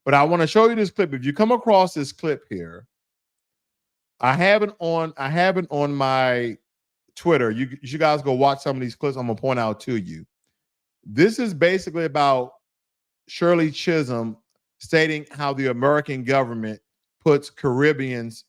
Speaker 1: But I want to show you this clip. If you come across this clip here, I have it on my Twitter. You guys go watch some of these clips. I'm gonna point out to you. This is basically about Shirley Chisholm stating how the American government puts Caribbeans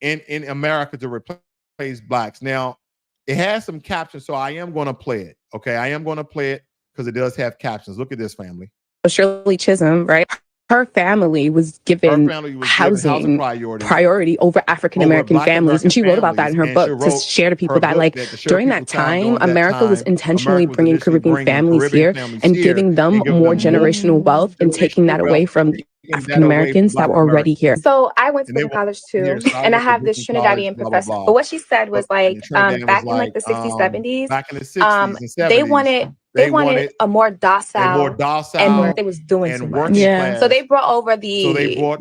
Speaker 1: in America to replace blacks. Now, it has some captions, so I am going to play it. Okay, I am going to play it because it does have captions. Look at this, family.
Speaker 10: Shirley Chisholm, right? Her family was given housing priority over African American families, and she wrote about that in her book to share to people that, like, during that time, America was intentionally bringing Caribbean families here and giving them more generational wealth and taking that away from African Americans that were already here.
Speaker 11: So I went to Brooklyn College too, and I have this Trinidadian professor. But what she said was like, back in like the 60s, 70s,
Speaker 1: back in the 60s and 70s,
Speaker 11: they wanted a more docile, and they was doing too much.
Speaker 10: Yeah.
Speaker 11: So they brought over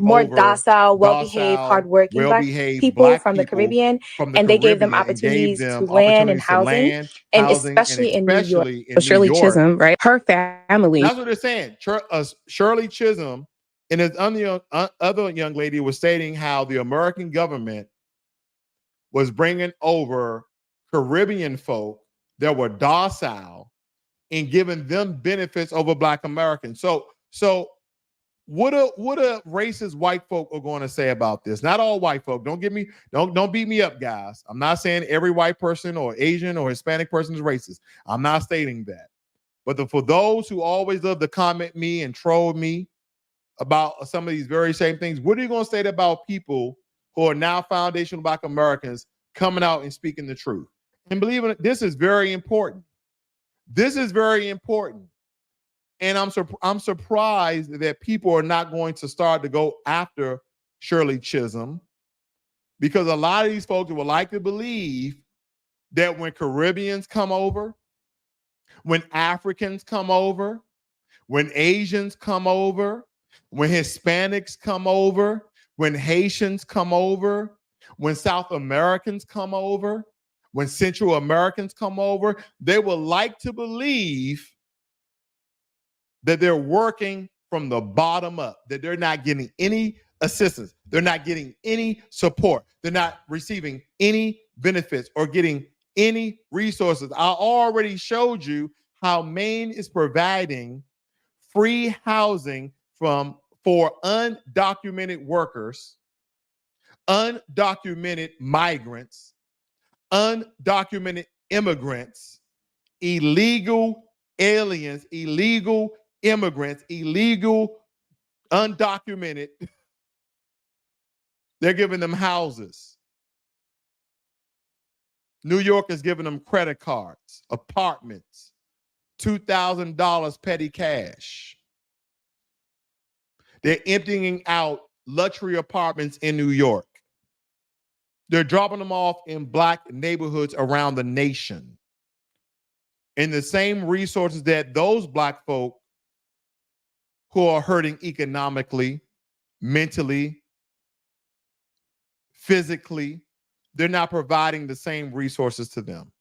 Speaker 11: more docile, well-behaved, hardworking black people from the Caribbean, and they gave them opportunities to land and housing, and especially in New York.
Speaker 10: Shirley Chisholm, right? Her family.
Speaker 1: That's what they're saying. Shirley Chisholm and this other young lady was stating how the American government was bringing over Caribbean folk that were docile and giving them benefits over Black Americans. So what a racist white folk are going to say about this? Not all white folk. Don't beat me up, guys. I'm not saying every white person or Asian or Hispanic person is racist. I'm not stating that. But for those who always love to comment me and troll me about some of these very same things, what are you going to say about people who are now foundational Black Americans coming out and speaking the truth? And believe it, this is very important. This is very important. And I'm surprised that people are not going to start to go after Shirley Chisholm, because a lot of these folks would like to believe that when Caribbeans come over, when Africans come over, when Asians come over, when Hispanics come over, when Haitians come over, when South Americans come over, when Central Americans come over, they would like to believe that they're working from the bottom up, that they're not getting any assistance, they're not getting any support, they're not receiving any benefits or getting any resources. I already showed you how Maine is providing free housing for undocumented workers, undocumented migrants, undocumented immigrants, illegal aliens, illegal immigrants, illegal undocumented. They're giving them houses. New York is giving them credit cards, apartments, $2,000 petty cash. They're emptying out luxury apartments in New York. They're dropping them off in Black neighborhoods around the nation. And the same resources that those Black folk who are hurting economically, mentally, physically, they're not providing the same resources to them.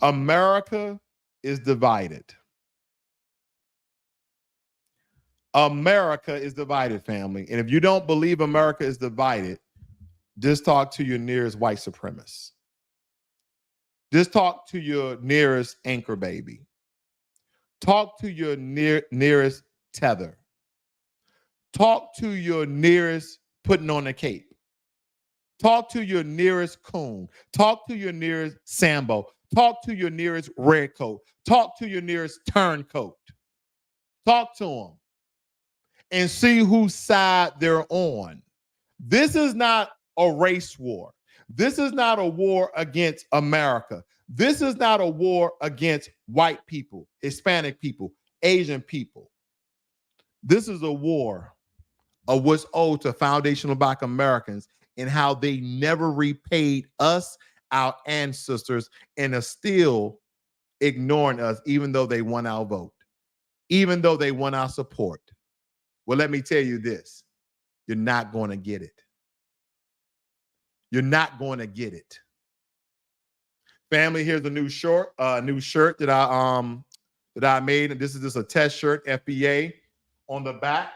Speaker 1: America is divided. America is divided, family. And if you don't believe America is divided, just talk to your nearest white supremacist. Just talk to your nearest anchor baby. Talk to your nearest tether. Talk to your nearest putting on a cape. Talk to your nearest coon. Talk to your nearest Sambo. Talk to your nearest redcoat. Talk to your nearest turncoat. Talk to them and see whose side they're on. This is not a race war. This is not a war against America. This is not a war against white people, Hispanic people, Asian people. This is a war of what's owed to foundational Black Americans and how they never repaid us, our ancestors, and are still ignoring us, even though they won our vote, even though they won our support. Well, let me tell you this. You're not going to get it. You're not going to get it. Family, here's a new shirt that I made. And this is just a test shirt, FBA, on the back.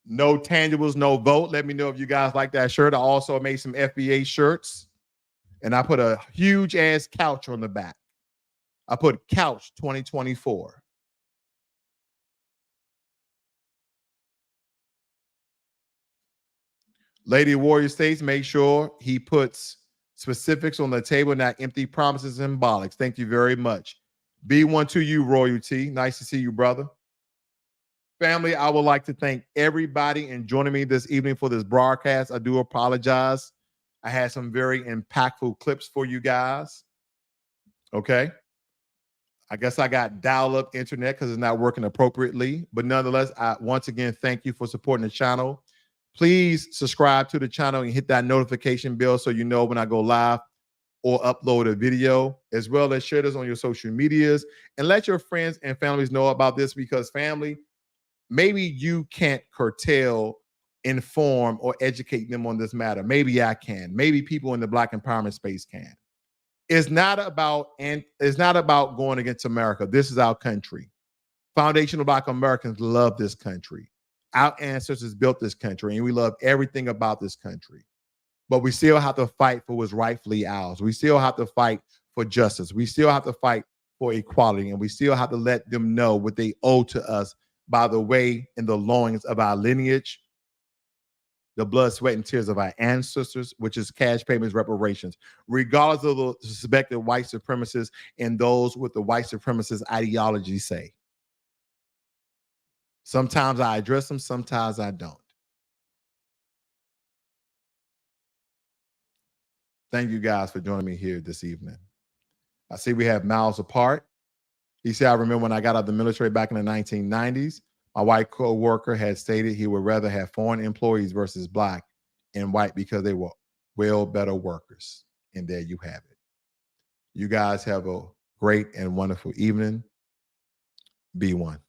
Speaker 1: No tangibles, no vote. Let me know if you guys like that shirt. I also made some FBA shirts. And I put a huge ass couch on the back. I put couch 2024. Lady Warrior States, make sure he puts specifics on the table, not empty promises and symbolics. Thank you very much. B1 to you, Royalty. Nice to see you, brother. Family, I would like to thank everybody in joining me this evening for this broadcast. I do apologize. I had some very impactful clips for you guys. Okay. I guess I got dial-up internet because it's not working appropriately. But nonetheless, I once again thank you for supporting the channel. Please subscribe to the channel and hit that notification bell so you know when I go live or upload a video, as well as share this on your social medias and let your friends and families know about this, because family, maybe you can't curtail, inform, or educate them on this matter. Maybe I can. Maybe people in the Black empowerment space can. It's not about going against America. This is our country. Foundational Black Americans love this country. Our ancestors built this country, and we love everything about this country. But we still have to fight for what's rightfully ours. We still have to fight for justice. We still have to fight for equality, and we still have to let them know what they owe to us by the way and the loins of our lineage, the blood, sweat, and tears of our ancestors, which is cash payments, reparations, regardless of the suspected white supremacists and those with the white supremacist ideology say. Sometimes I address them, sometimes I don't. Thank you guys for joining me here this evening. I see we have miles apart. He said, I remember when I got out of the military back in the 1990s, my white co-worker had stated he would rather have foreign employees versus Black and white because they were well better workers. And there you have it. You guys have a great and wonderful evening. Be one.